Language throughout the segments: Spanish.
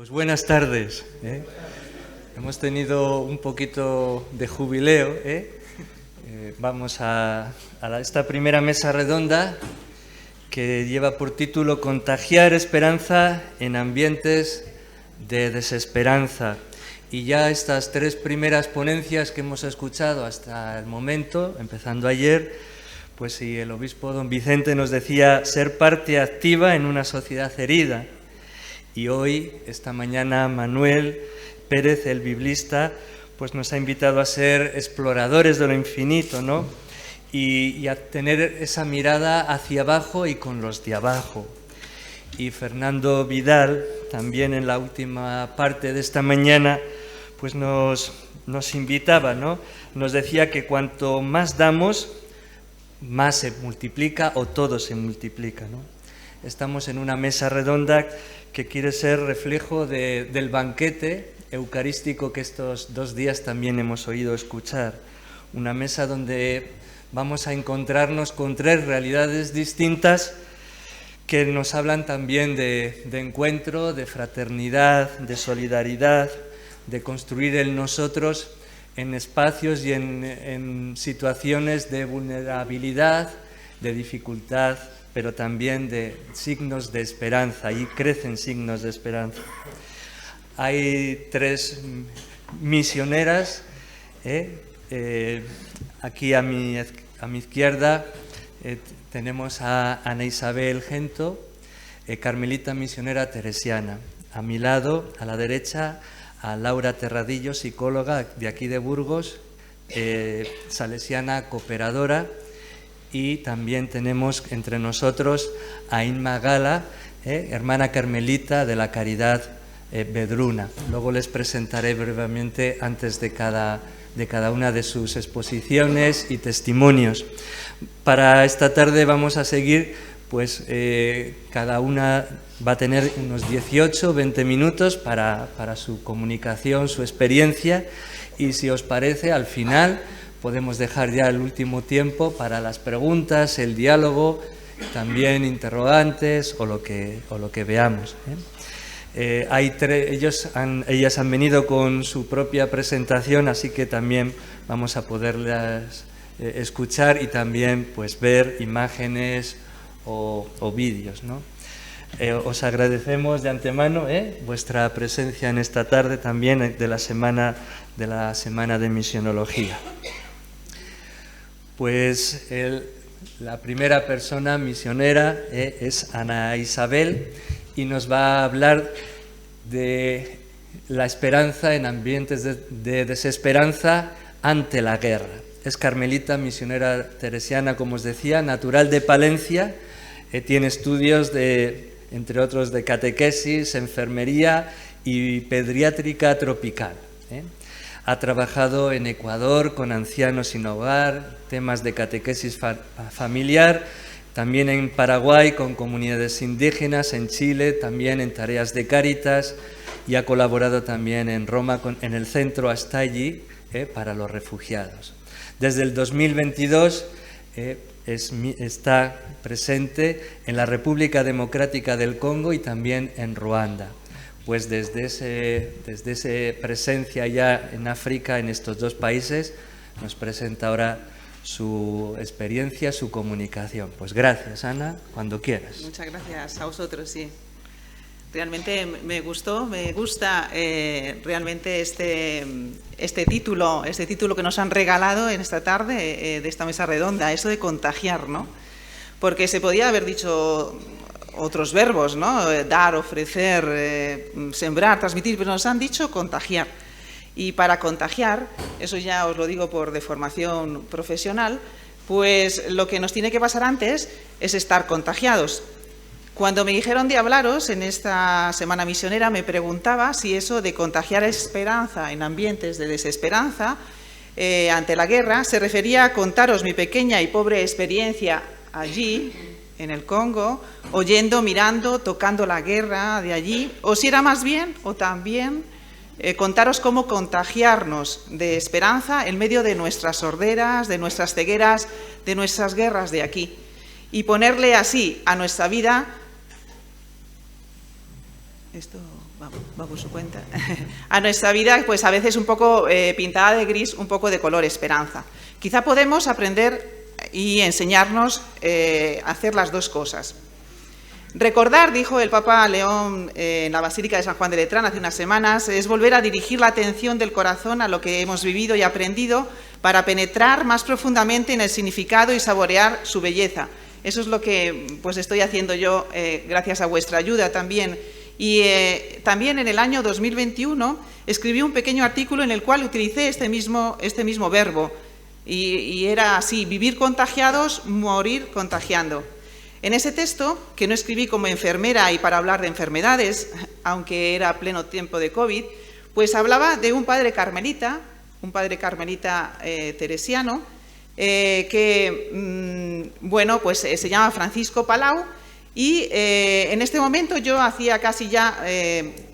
Pues buenas tardes. Hemos tenido un poquito de jubileo. Vamos a esta primera mesa redonda que lleva por título Contagiar esperanza en ambientes de desesperanza. Y ya estas tres primeras ponencias que hemos escuchado hasta el momento, empezando ayer, pues sí, el obispo don Vicente nos decía ser parte activa en una sociedad herida. Y hoy, esta mañana, Manuel Pérez, el biblista, pues nos ha invitado a ser exploradores de lo infinito, ¿no? Y a tener esa mirada hacia abajo y con los de abajo. Y Fernando Vidal, también en la última parte de esta mañana, pues nos invitaba, ¿no? Nos decía que cuanto más damos, más se multiplica o todo se multiplica, ¿no? Estamos en una mesa redonda que quiere ser reflejo del banquete eucarístico que estos 2 días también hemos oído escuchar. Una mesa donde vamos a encontrarnos con 3 realidades distintas que nos hablan también de encuentro, de fraternidad, de solidaridad, de construir el nosotros en espacios y en situaciones de vulnerabilidad, de dificultad, pero también de signos de esperanza, y crecen signos de esperanza. Hay 3 misioneras, aquí a mi izquierda tenemos a Ana Isabel Gento, carmelita misionera teresiana. A mi lado, a la derecha, a Laura Terradillo, psicóloga de aquí de Burgos, salesiana cooperadora. Y también tenemos entre nosotros a Inma Gala, hermana carmelita de la Caridad Vedruna. Luego les presentaré brevemente antes de cada una de sus exposiciones y testimonios. Para esta tarde vamos a seguir, pues cada una va a tener unos 18 o 20 minutos para su comunicación, su experiencia, y si os parece, al final podemos dejar ya el último tiempo para las preguntas, el diálogo, también interrogantes o lo que veamos. Ellas han venido con su propia presentación, así que también vamos a poderlas escuchar y también pues ver imágenes o vídeos, ¿no? Os agradecemos de antemano vuestra presencia en esta tarde también de la semana de misionología. Pues la primera persona misionera es Ana Isabel y nos va a hablar de la esperanza en ambientes de desesperanza ante la guerra. Es carmelita misionera teresiana, como os decía, natural de Palencia, tiene estudios entre otros de catequesis, enfermería y pediátrica tropical. Ha trabajado en Ecuador con ancianos sin hogar, temas de catequesis familiar, también en Paraguay con comunidades indígenas, en Chile también en tareas de Cáritas, y ha colaborado también en Roma en el centro Astalli para los refugiados. Desde el 2022 está presente en la República Democrática del Congo y también en Ruanda. Pues desde esa presencia ya en África, en estos 2 países, nos presenta ahora su experiencia, su comunicación. Pues gracias, Ana, cuando quieras. Muchas gracias a vosotros, sí. Realmente me gusta realmente este título que nos han regalado en esta tarde de esta mesa redonda, eso de contagiar, ¿no? Porque se podía haber dicho otros verbos, ¿no? Dar, ofrecer, sembrar, transmitir, pero nos han dicho contagiar. Y para contagiar, eso ya os lo digo por deformación profesional, pues lo que nos tiene que pasar antes es estar contagiados. Cuando me dijeron de hablaros en esta semana misionera, me preguntaba si eso de contagiar esperanza en ambientes de desesperanza ante la guerra se refería a contaros mi pequeña y pobre experiencia allí, en el Congo, oyendo, mirando, tocando la guerra de allí, o si era más bien, o también, contaros cómo contagiarnos de esperanza en medio de nuestras sorderas, de nuestras cegueras, de nuestras guerras de aquí, y ponerle así a nuestra vida. Esto va va por su cuenta, a nuestra vida, pues a veces un poco pintada de gris, un poco de color esperanza. Quizá podemos aprender y enseñarnos a hacer las dos cosas. Recordar, dijo el Papa León en la Basílica de San Juan de Letrán hace unas semanas, es volver a dirigir la atención del corazón a lo que hemos vivido y aprendido para penetrar más profundamente en el significado y saborear su belleza. Eso es lo que pues estoy haciendo yo gracias a vuestra ayuda también. Y también en el año 2021 escribí un pequeño artículo en el cual utilicé este mismo verbo. Y era así: vivir contagiados, morir contagiando. En ese texto, que no escribí como enfermera y para hablar de enfermedades, aunque era pleno tiempo de COVID, pues hablaba de un padre carmelita teresiano, que, bueno, pues se llama Francisco Palau, y en este momento yo hacía casi ya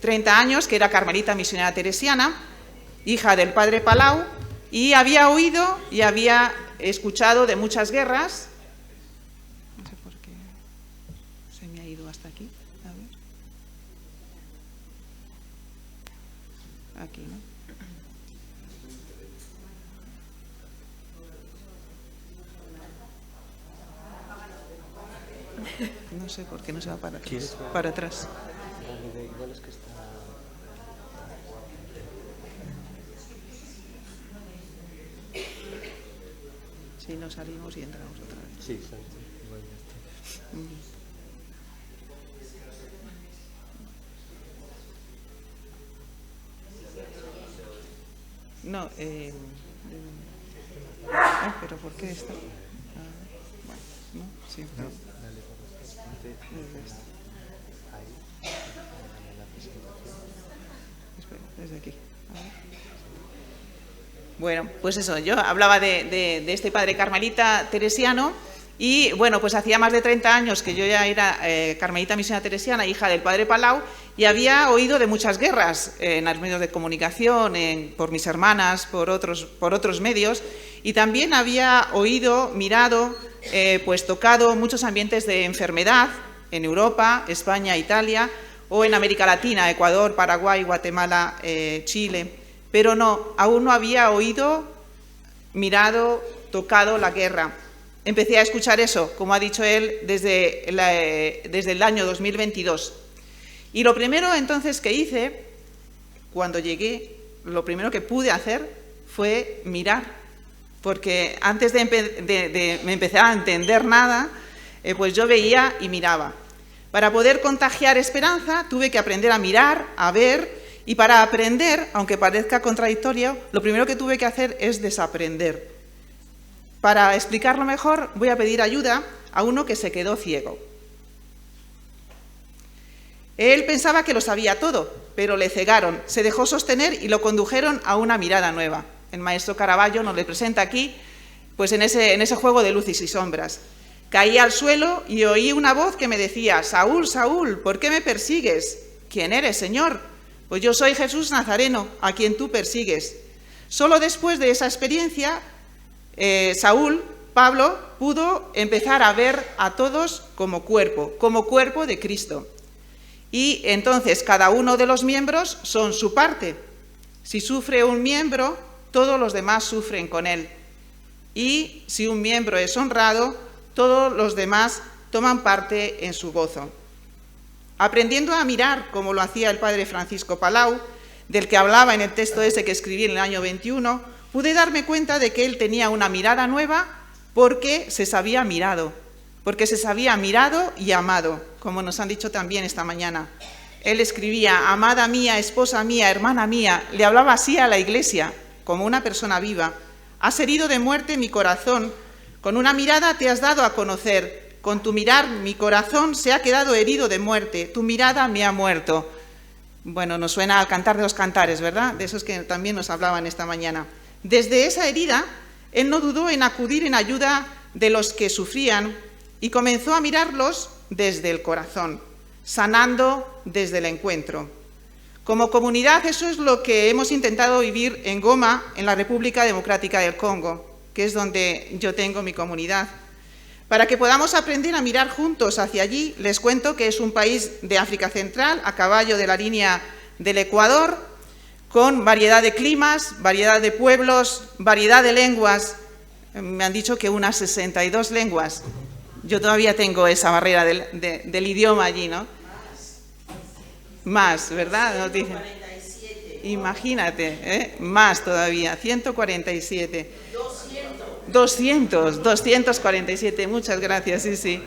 30 años que era carmelita misionera teresiana, hija del padre Palau, y había oído y había escuchado de muchas guerras. No sé por qué se me ha ido hasta aquí. A ver. Aquí, ¿no? No sé por qué no se va para atrás. Para atrás. Si no salimos y entramos otra vez. Sí, igual ya está. No, pero ¿por qué está? Bueno, no, sí. No, dale por ahí, la presentación. Espera, desde aquí. A ver. Bueno, pues eso, yo hablaba de este padre carmelita teresiano y, bueno, pues hacía más de 30 años que yo ya era carmelita misionera teresiana, hija del padre Palau, y había oído de muchas guerras en los medios de comunicación, por mis hermanas, por otros medios, y también había oído, mirado, pues tocado muchos ambientes de enfermedad en Europa, España, Italia, o en América Latina, Ecuador, Paraguay, Guatemala, Chile. Pero no, aún no había oído, mirado, tocado la guerra. Empecé a escuchar eso, como ha dicho él, desde el año 2022. Y lo primero entonces que hice, cuando llegué, lo primero que pude hacer fue mirar. Porque antes de empezar a entender nada, pues yo veía y miraba. Para poder contagiar esperanza, tuve que aprender a mirar, a ver. Y para aprender, aunque parezca contradictorio, lo primero que tuve que hacer es desaprender. Para explicarlo mejor, voy a pedir ayuda a uno que se quedó ciego. Él pensaba que lo sabía todo, pero le cegaron, se dejó sostener y lo condujeron a una mirada nueva. El maestro Caravaggio nos le presenta aquí, pues en ese juego de luces y sombras. Caí al suelo y oí una voz que me decía: Saúl, Saúl, ¿por qué me persigues? ¿Quién eres, Señor? Pues yo soy Jesús Nazareno, a quien tú persigues. Solo después de esa experiencia, Pablo, pudo empezar a ver a todos como cuerpo de Cristo. Y entonces cada uno de los miembros son su parte. Si sufre un miembro, todos los demás sufren con él. Y si un miembro es honrado, todos los demás toman parte en su gozo. Aprendiendo a mirar, como lo hacía el padre Francisco Palau, del que hablaba en el texto ese que escribí en el año 21, pude darme cuenta de que él tenía una mirada nueva porque se sabía mirado y amado, como nos han dicho también esta mañana. Él escribía: amada mía, esposa mía, hermana mía, le hablaba así a la Iglesia, como una persona viva. Has herido de muerte mi corazón, con una mirada te has dado a conocer. Con tu mirar mi corazón se ha quedado herido de muerte, tu mirada me ha muerto. Bueno, nos suena al Cantar de los Cantares, ¿verdad? De esos que también nos hablaban esta mañana. Desde esa herida, él no dudó en acudir en ayuda de los que sufrían y comenzó a mirarlos desde el corazón, sanando desde el encuentro. Como comunidad, eso es lo que hemos intentado vivir en Goma, en la República Democrática del Congo, que es donde yo tengo mi comunidad. Para que podamos aprender a mirar juntos hacia allí, les cuento que es un país de África Central, a caballo de la línea del Ecuador, con variedad de climas, variedad de pueblos, variedad de lenguas. Me han dicho que unas 62 lenguas. Yo todavía tengo esa barrera del idioma allí, ¿no? Más, ¿verdad? Nos dicen. Imagínate, más todavía, 147. 247, muchas gracias, sí, sí.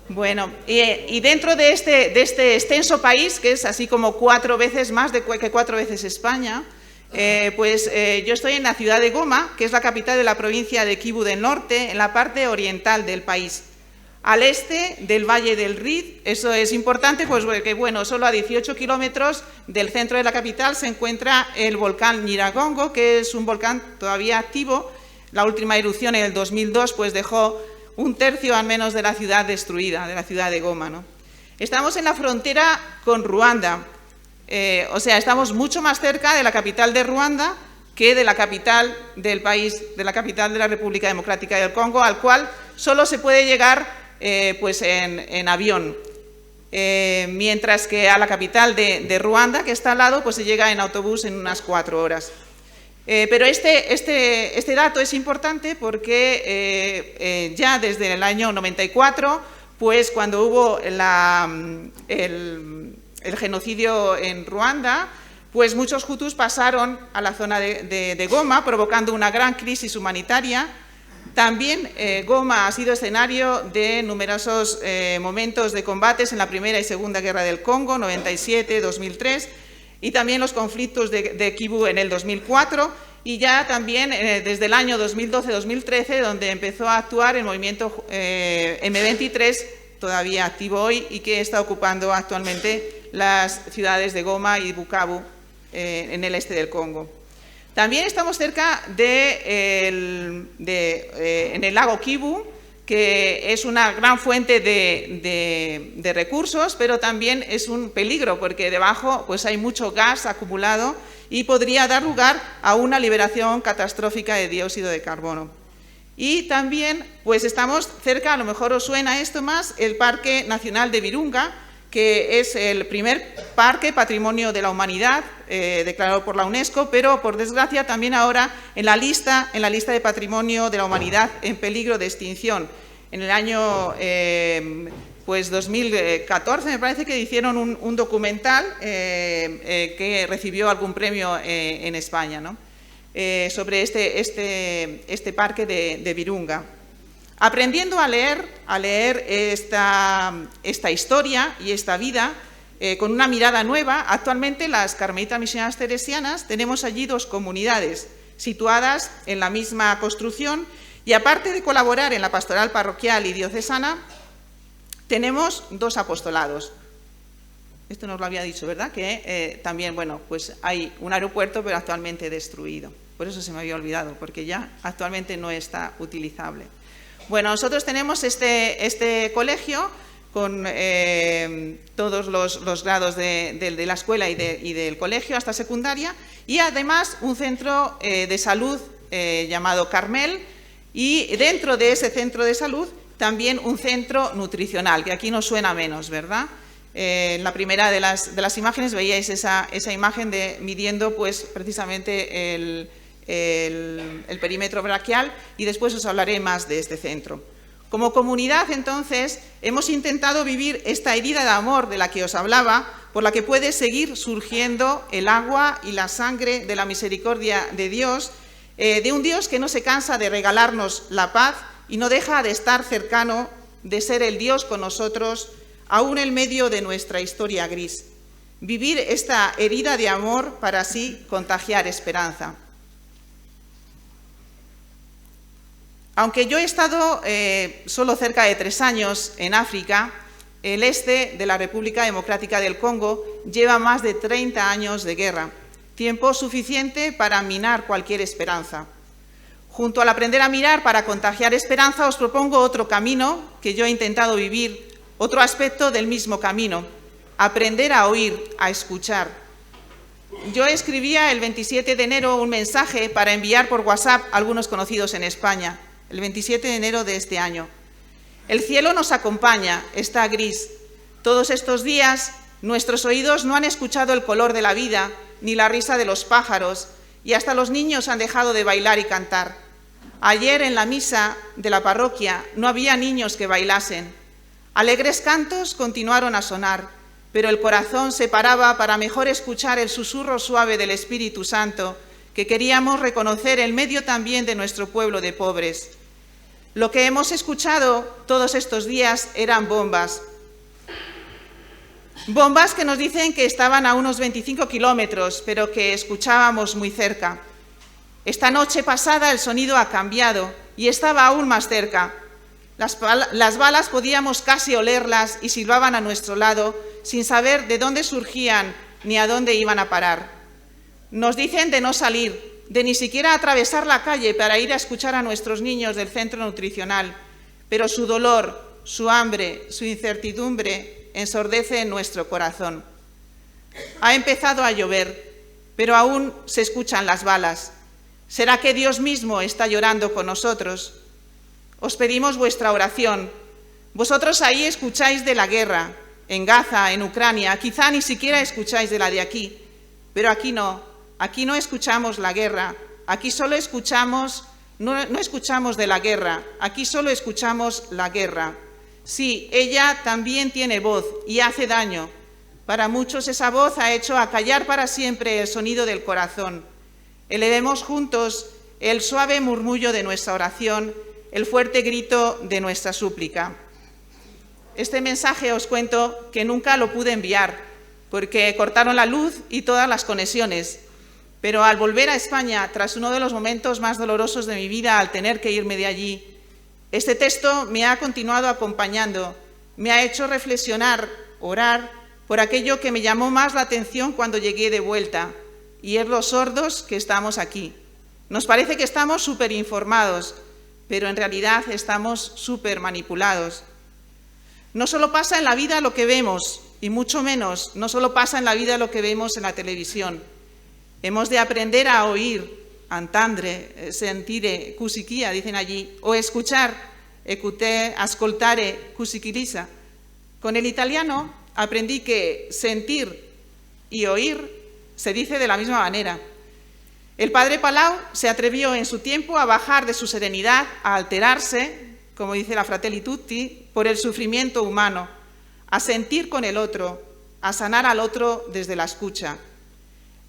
Bueno, y dentro de este extenso país, que es así como 4 veces más que 4 veces España, yo estoy en la ciudad de Goma, que es la capital de la provincia de Kivu del Norte, en la parte oriental del país, al este del Valle del Rift. Eso es importante, pues porque, bueno, solo a 18 kilómetros del centro de la capital se encuentra el volcán Nyiragongo, que es un volcán todavía activo. La última erupción en el 2002 pues dejó 1/3 al menos de la ciudad destruida, de la ciudad de Goma, ¿no? Estamos en la frontera con Ruanda, o sea, estamos mucho más cerca de la capital de Ruanda que de la capital del país, de la capital de la República Democrática del Congo, al cual solo se puede llegar pues en avión, mientras que a la capital de Ruanda, que está al lado, pues se llega en autobús en unas 4 horas. Pero este dato es importante porque ya desde el año 94, pues cuando hubo el genocidio en Ruanda, pues muchos hutus pasaron a la zona de Goma, provocando una gran crisis humanitaria. También Goma ha sido escenario de numerosos momentos de combates en la Primera y Segunda Guerra del Congo, 97, 2003, y también los conflictos de Kivu en el 2004, y ya también desde el año 2012-2013, donde empezó a actuar el movimiento M23, todavía activo hoy, y que está ocupando actualmente las ciudades de Goma y Bukavu, en el este del Congo. También estamos cerca en el lago Kivu, que es una gran fuente de recursos, pero también es un peligro porque debajo pues hay mucho gas acumulado y podría dar lugar a una liberación catastrófica de dióxido de carbono. Y también pues estamos cerca, a lo mejor os suena esto más, el Parque Nacional de Virunga, que es el primer parque Patrimonio de la Humanidad declarado por la UNESCO, pero por desgracia también ahora en la lista de Patrimonio de la Humanidad en peligro de extinción. En el año 2014 me parece que hicieron un documental que recibió algún premio en España, ¿no? Sobre este parque de Virunga. Aprendiendo a leer esta historia y esta vida con una mirada nueva, actualmente las Carmelitas Misioneras Teresianas tenemos allí 2 comunidades situadas en la misma construcción, y aparte de colaborar en la pastoral parroquial y diocesana, tenemos 2 apostolados. Esto nos lo había dicho, ¿verdad? Que también, bueno, pues hay un aeropuerto, pero actualmente destruido. Por eso se me había olvidado, porque ya actualmente no está utilizable. Bueno, nosotros tenemos este colegio con todos los grados de la escuela y del colegio hasta secundaria, y además un centro de salud llamado Carmel, y dentro de ese centro de salud también un centro nutricional, que aquí nos suena menos, ¿verdad? En la primera de las imágenes veíais esa imagen midiendo pues precisamente el perímetro braquial, y después os hablaré más de este centro. Como comunidad, entonces, hemos intentado vivir esta herida de amor de la que os hablaba, por la que puede seguir surgiendo el agua y la sangre de la misericordia de Dios, de un Dios que no se cansa de regalarnos la paz y no deja de estar cercano, de ser el Dios con nosotros, aún en medio de nuestra historia gris. Vivir esta herida de amor para así contagiar esperanza. Aunque yo he estado solo cerca de 3 años en África, el este de la República Democrática del Congo lleva más de 30 años de guerra, tiempo suficiente para minar cualquier esperanza. Junto al aprender a mirar para contagiar esperanza, os propongo otro camino que yo he intentado vivir, otro aspecto del mismo camino: aprender a oír, a escuchar. Yo escribía el 27 de enero un mensaje para enviar por WhatsApp a algunos conocidos en España, el 27 de enero de este año. El cielo nos acompaña, está gris. Todos estos días Nuestros oídos no han escuchado el color de la vida, ni la risa de los pájaros, y hasta los niños han dejado de bailar y cantar. Ayer en la misa de la parroquia no había niños que bailasen. Alegres cantos continuaron a sonar, pero el corazón se paraba para mejor escuchar el susurro suave del Espíritu Santo, que queríamos reconocer en medio también de nuestro pueblo de pobres. Lo que hemos escuchado todos estos días eran bombas. Bombas que nos dicen que estaban a unos 25 kilómetros, pero que escuchábamos muy cerca. Esta noche pasada el sonido ha cambiado y estaba aún más cerca. Las balas podíamos casi olerlas y silbaban a nuestro lado sin saber de dónde surgían ni a dónde iban a parar. Nos dicen de no salir, de ni siquiera atravesar la calle para ir a escuchar a nuestros niños del centro nutricional, pero su dolor, su hambre, su incertidumbre ensordece en nuestro corazón. Ha empezado a llover, pero aún se escuchan las balas. ¿Será que Dios mismo está llorando con nosotros? Os pedimos vuestra oración. Vosotros ahí escucháis de la guerra, en Gaza, en Ucrania, quizá ni siquiera escucháis de la de aquí, pero aquí no escuchamos la guerra, aquí solo escuchamos, no escuchamos de la guerra, aquí solo escuchamos la guerra. Sí, ella también tiene voz y hace daño. Para muchos esa voz ha hecho acallar para siempre el sonido del corazón. Elevemos juntos el suave murmullo de nuestra oración, el fuerte grito de nuestra súplica. Este mensaje os cuento que nunca lo pude enviar, porque cortaron la luz y todas las conexiones. Pero al volver a España, tras uno de los momentos más dolorosos de mi vida, al tener que irme de allí, este texto me ha continuado acompañando, me ha hecho reflexionar, orar, por aquello que me llamó más la atención cuando llegué de vuelta, y es los sordos que estamos aquí. Nos parece que estamos súper informados, pero en realidad estamos súper manipulados. No solo pasa en la vida lo que vemos, y mucho menos, no solo pasa en la vida lo que vemos en la televisión. Hemos de aprender a oír, entendre, sentire, cusiquia, dicen allí, o escuchar, écouter, ascoltare, cusiquilisa. Con el italiano aprendí que sentir y oír se dice de la misma manera. El padre Palau se atrevió en su tiempo a bajar de su serenidad, a alterarse, como dice la Fratelli Tutti, por el sufrimiento humano, a sentir con el otro, a sanar al otro desde la escucha.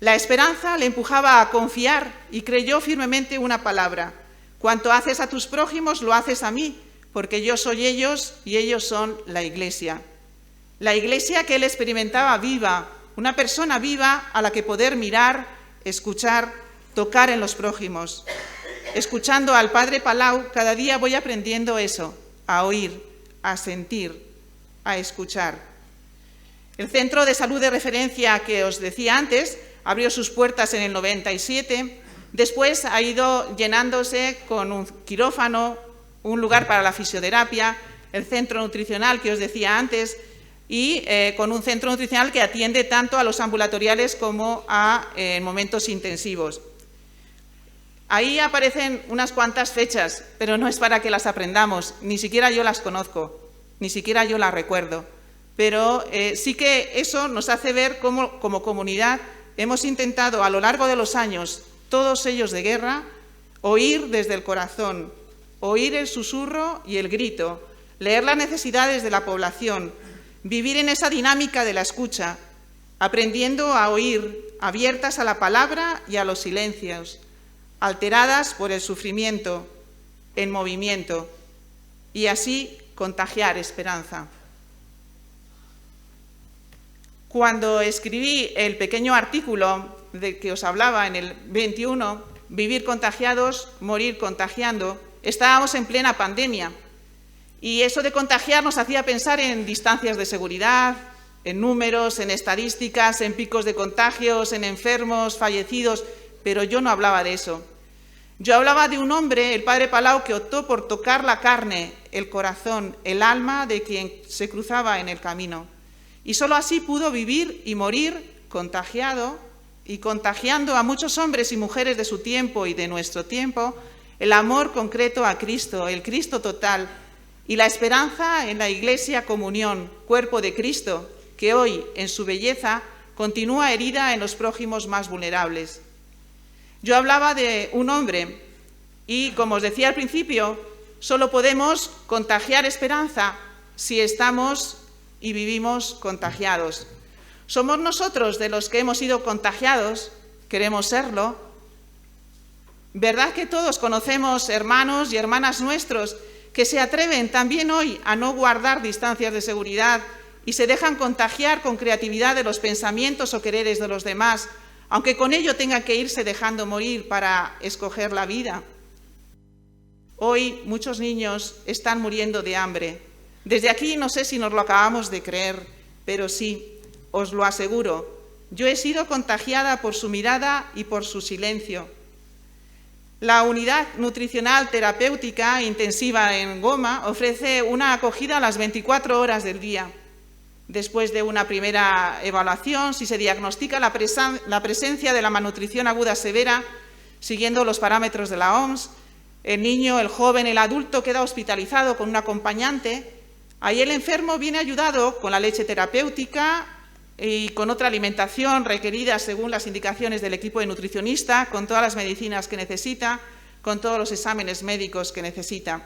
La esperanza le empujaba a confiar y creyó firmemente una palabra: cuanto haces a tus prójimos, lo haces a mí, porque yo soy ellos y ellos son la Iglesia. La Iglesia que él experimentaba viva, una persona viva a la que poder mirar, escuchar, tocar en los prójimos. Escuchando al padre Palau, cada día voy aprendiendo eso, a oír, a sentir, a escuchar. El centro de salud de referencia que os decía antes abrió sus puertas en el 97, después ha ido llenándose con un quirófano, un lugar para la fisioterapia, el centro nutricional que os decía antes, y con un centro nutricional que atiende tanto a los ambulatoriales como a momentos intensivos. Ahí aparecen unas cuantas fechas, pero no es para que las aprendamos, ni siquiera yo las conozco, ni siquiera yo las recuerdo, pero sí que eso nos hace ver cómo como comunidad hemos intentado a lo largo de los años, todos ellos de guerra, oír desde el corazón, oír el susurro y el grito, leer las necesidades de la población, vivir en esa dinámica de la escucha, aprendiendo a oír, abiertas a la palabra y a los silencios, alteradas por el sufrimiento, en movimiento, y así contagiar esperanza. Cuando escribí el pequeño artículo del que os hablaba en el 21, Vivir contagiados, morir contagiando, estábamos en plena pandemia. Y eso de contagiar nos hacía pensar en distancias de seguridad, en números, en estadísticas, en picos de contagios, en enfermos, fallecidos, pero yo no hablaba de eso. Yo hablaba de un hombre, el padre Palau, que optó por tocar la carne, el corazón, el alma de quien se cruzaba en el camino. Y solo así pudo vivir y morir contagiado y contagiando a muchos hombres y mujeres de su tiempo y de nuestro tiempo el amor concreto a Cristo, el Cristo total, y la esperanza en la Iglesia comunión, cuerpo de Cristo, que hoy, en su belleza, continúa herida en los prójimos más vulnerables. Yo hablaba de un hombre y, como os decía al principio, solo podemos contagiar esperanza si estamos y vivimos contagiados. ¿Somos nosotros de los que hemos sido contagiados? ¿Queremos serlo? ¿Verdad que todos conocemos hermanos y hermanas nuestros que se atreven también hoy a no guardar distancias de seguridad y se dejan contagiar con creatividad de los pensamientos o quereres de los demás, aunque con ello tengan que irse dejando morir para escoger la vida? Hoy muchos niños están muriendo de hambre. Desde aquí no sé si nos lo acabamos de creer, pero sí, os lo aseguro, yo he sido contagiada por su mirada y por su silencio. La unidad nutricional terapéutica intensiva en Goma ofrece una acogida a las 24 horas del día. Después de una primera evaluación, si se diagnostica la presencia de la malnutrición aguda severa, siguiendo los parámetros de la OMS, el niño, el joven, el adulto queda hospitalizado con un acompañante. Ahí el enfermo viene ayudado con la leche terapéutica y con otra alimentación requerida según las indicaciones del equipo de nutricionista, con todas las medicinas que necesita, con todos los exámenes médicos que necesita.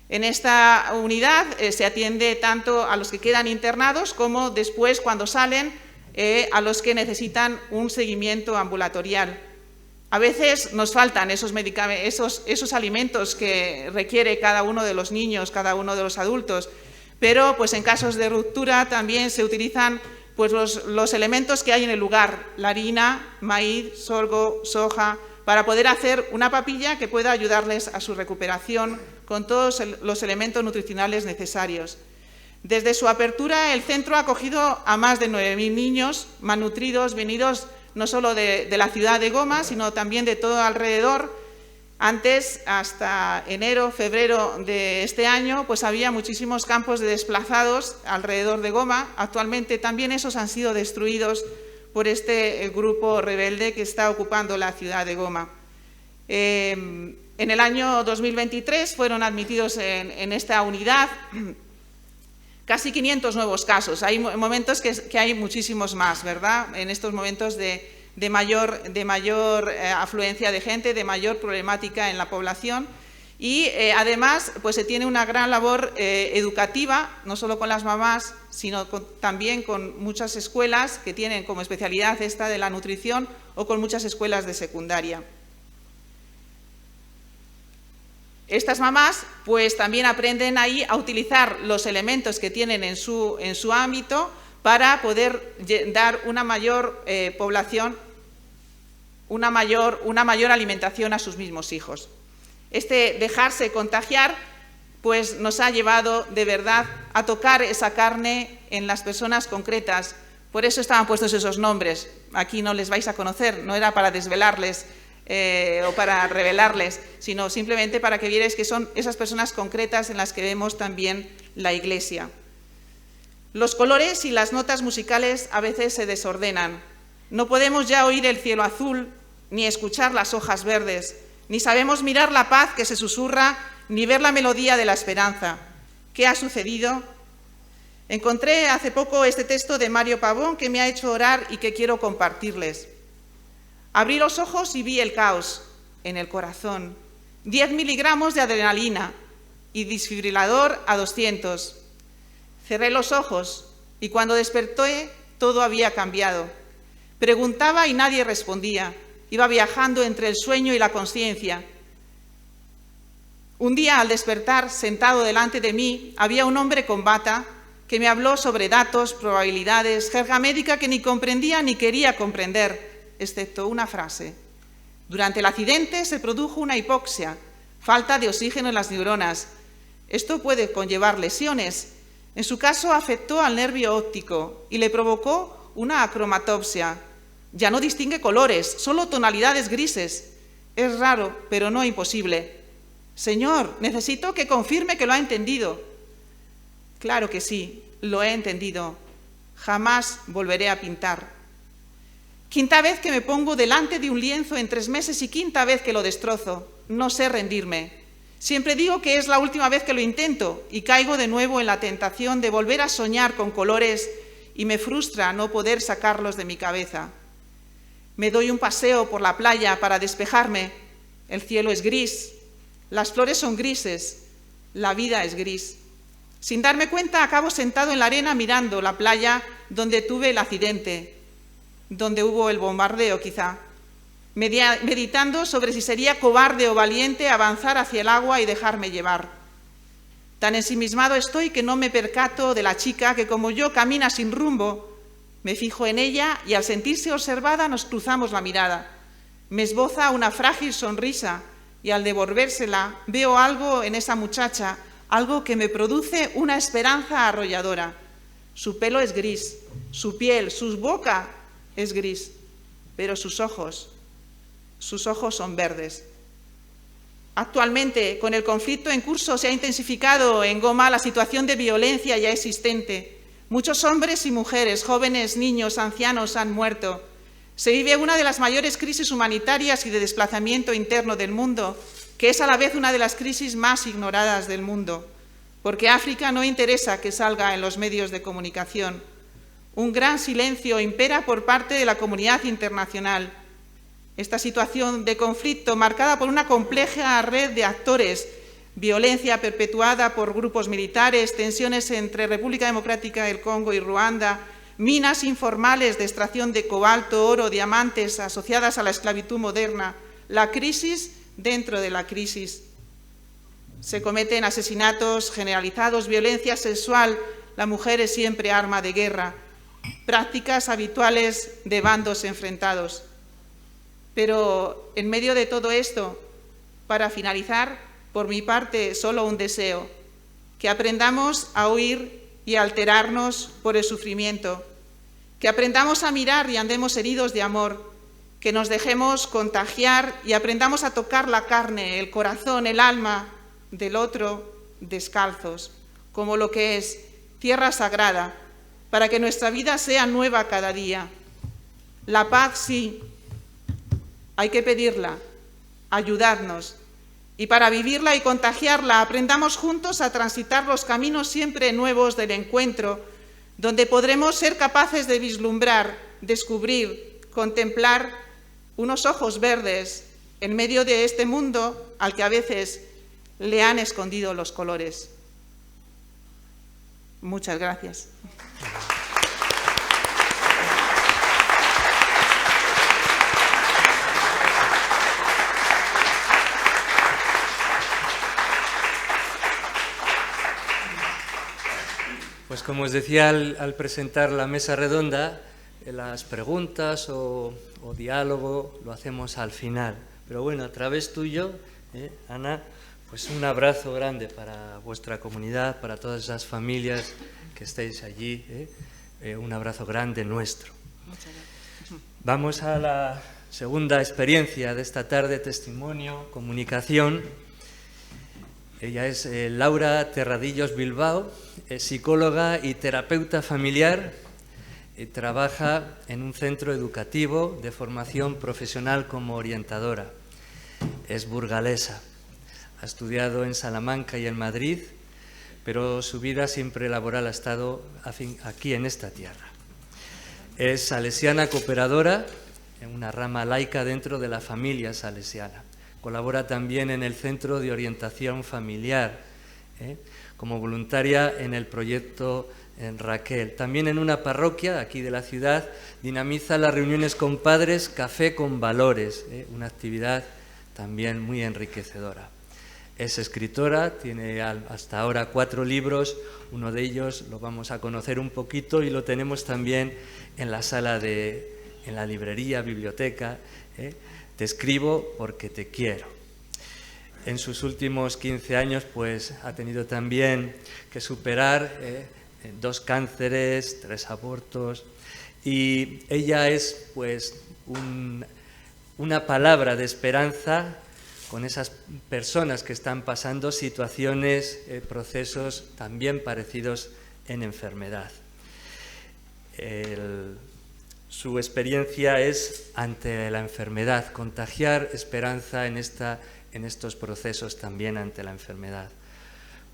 En esta unidad se atiende tanto a los que quedan internados como después, cuando salen, a los que necesitan un seguimiento ambulatorial. A veces nos faltan esos alimentos que requiere cada uno de los niños, cada uno de los adultos, pero pues en casos de ruptura también se utilizan pues los elementos que hay en el lugar, la harina, maíz, sorgo, soja, para poder hacer una papilla que pueda ayudarles a su recuperación con todos los elementos nutricionales necesarios. Desde su apertura, el centro ha acogido a más de 9.000 niños malnutridos, venidos no solo de la ciudad de Goma, sino también de todo alrededor. Antes, hasta enero, febrero de este año, pues había muchísimos campos de desplazados alrededor de Goma. Actualmente también esos han sido destruidos por este grupo rebelde que está ocupando la ciudad de Goma. En el año 2023 fueron admitidos en esta unidad casi 500 nuevos casos. Hay momentos que hay muchísimos más, ¿verdad? En estos momentos de mayor afluencia de gente, de mayor problemática en la población. Y además pues se tiene una gran labor educativa, no solo con las mamás, sino también con muchas escuelas que tienen como especialidad esta de la nutrición o con muchas escuelas de secundaria. Estas mamás pues también aprenden ahí a utilizar los elementos que tienen en su ámbito para poder dar una mayor población, una mayor alimentación a sus mismos hijos. Este dejarse contagiar pues nos ha llevado de verdad a tocar esa carne en las personas concretas. Por eso estaban puestos esos nombres. Aquí no les vais a conocer, no era para desvelarles o para revelarles, sino simplemente para que vierais que son esas personas concretas en las que vemos también la Iglesia. Los colores y las notas musicales a veces se desordenan. No podemos ya oír el cielo azul, ni escuchar las hojas verdes, ni sabemos mirar la paz que se susurra, ni ver la melodía de la esperanza. ¿Qué ha sucedido? Encontré hace poco este texto de Mario Pavón que me ha hecho orar y que quiero compartirles. Abrí los ojos y vi el caos en el corazón. 10 miligramos de adrenalina y desfibrilador a 200. Cerré los ojos y cuando desperté todo había cambiado. Preguntaba y nadie respondía. Iba viajando entre el sueño y la consciencia. Un día, al despertar, sentado delante de mí, había un hombre con bata que me habló sobre datos, probabilidades, jerga médica que ni comprendía ni quería comprender, excepto una frase. Durante el accidente se produjo una hipoxia, falta de oxígeno en las neuronas. Esto puede conllevar lesiones. En su caso, afectó al nervio óptico y le provocó una acromatopsia. Ya no distingue colores, solo tonalidades grises. Es raro, pero no imposible. Señor, necesito que confirme que lo ha entendido. Claro que sí, lo he entendido. Jamás volveré a pintar. Quinta vez que me pongo delante de un lienzo en 3 meses y quinta vez que lo destrozo. No sé rendirme. Siempre digo que es la última vez que lo intento y caigo de nuevo en la tentación de volver a soñar con colores y me frustra no poder sacarlos de mi cabeza. Me doy un paseo por la playa para despejarme. El cielo es gris, las flores son grises, la vida es gris. Sin darme cuenta, acabo sentado en la arena mirando la playa donde tuve el accidente, donde hubo el bombardeo quizá, meditando sobre si sería cobarde o valiente avanzar hacia el agua y dejarme llevar. Tan ensimismado estoy que no me percato de la chica que, como yo, camina sin rumbo. Me fijo en ella y al sentirse observada nos cruzamos la mirada. Me esboza una frágil sonrisa y al devolvérsela veo algo en esa muchacha, algo que me produce una esperanza arrolladora. Su pelo es gris, su piel, su boca es gris, pero sus ojos son verdes. Actualmente, con el conflicto en curso, se ha intensificado en Goma la situación de violencia ya existente. Muchos hombres y mujeres, jóvenes, niños, ancianos han muerto. Se vive una de las mayores crisis humanitarias y de desplazamiento interno del mundo, que es a la vez una de las crisis más ignoradas del mundo, porque África no interesa que salga en los medios de comunicación. Un gran silencio impera por parte de la comunidad internacional. Esta situación de conflicto, marcada por una compleja red de actores, violencia perpetuada por grupos militares, tensiones entre República Democrática del Congo y Ruanda, minas informales de extracción de cobalto, oro, diamantes asociadas a la esclavitud moderna, la crisis dentro de la crisis. Se cometen asesinatos generalizados, violencia sexual, la mujer es siempre arma de guerra, prácticas habituales de bandos enfrentados. Pero en medio de todo esto, para finalizar, por mi parte, solo un deseo, que aprendamos a huir y a alterarnos por el sufrimiento, que aprendamos a mirar y andemos heridos de amor, que nos dejemos contagiar y aprendamos a tocar la carne, el corazón, el alma del otro descalzos, como lo que es tierra sagrada, para que nuestra vida sea nueva cada día. La paz sí, hay que pedirla, ayudarnos, y para vivirla y contagiarla aprendamos juntos a transitar los caminos siempre nuevos del encuentro, donde podremos ser capaces de vislumbrar, descubrir, contemplar unos ojos verdes en medio de este mundo al que a veces le han escondido los colores. Muchas gracias. Pues como os decía al presentar la mesa redonda, las preguntas o diálogo lo hacemos al final. Pero bueno, a través tuyo, Ana, pues un abrazo grande para vuestra comunidad, para todas esas familias que estáis allí. Un abrazo grande nuestro. Muchas gracias. Vamos a la segunda experiencia de esta tarde, testimonio, comunicación. Ella es Laura Terradillos Bilbao, es psicóloga y terapeuta familiar. Trabaja en un centro educativo de formación profesional como orientadora. Es burgalesa. Ha estudiado en Salamanca y en Madrid, pero su vida siempre laboral ha estado aquí en esta tierra. Es salesiana cooperadora, en una rama laica dentro de la familia salesiana. Colabora también en el Centro de Orientación Familiar, como voluntaria en el proyecto Raquel. También en una parroquia aquí de la ciudad dinamiza las reuniones con padres Café con Valores, una actividad también muy enriquecedora. Es escritora, tiene hasta ahora 4 libros, uno de ellos lo vamos a conocer un poquito y lo tenemos también en la sala en la librería, biblioteca. Te escribo porque te quiero. En sus últimos 15 años pues ha tenido también que superar 2 cánceres, 3 abortos, y ella es pues una palabra de esperanza con esas personas que están pasando situaciones, procesos también parecidos en enfermedad. Su experiencia es ante la enfermedad, contagiar esperanza en estos procesos también ante la enfermedad.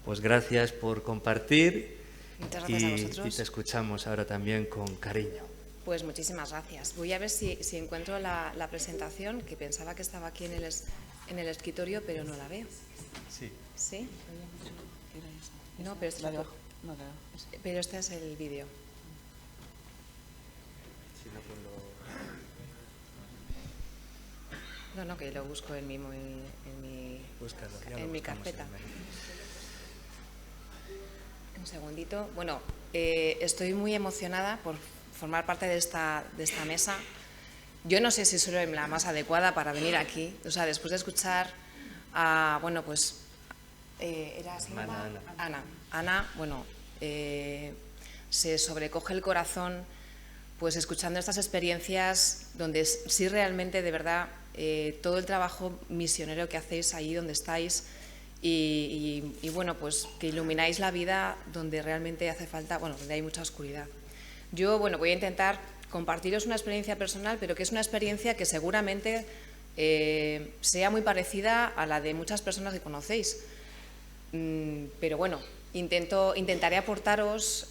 Pues gracias por compartir Muchas gracias a vosotros. Y te escuchamos ahora también con cariño. Pues muchísimas gracias. Voy a ver si encuentro la presentación, que pensaba que estaba aquí en el escritorio, pero no la veo. Sí. ¿Sí? No, pero La de abajo. No, pero este es el vídeo. Si no, pues No, que lo busco en mi Búscalo, ya lo en mi buscamos carpeta. en el mail. Un segundito. Bueno, estoy muy emocionada por formar parte de esta mesa. Yo no sé si soy la más adecuada para venir aquí. O sea, después de escuchar a, bueno, pues, ¿era así? Ana, bueno, se sobrecoge el corazón pues escuchando estas experiencias donde sí realmente, de verdad, todo el trabajo misionero que hacéis allí donde estáis y bueno, pues que ilumináis la vida donde realmente hace falta, bueno, donde hay mucha oscuridad. Yo, bueno, voy a intentar compartiros una experiencia personal, pero que es una experiencia que seguramente sea muy parecida a la de muchas personas que conocéis. Pero bueno, intentaré aportaros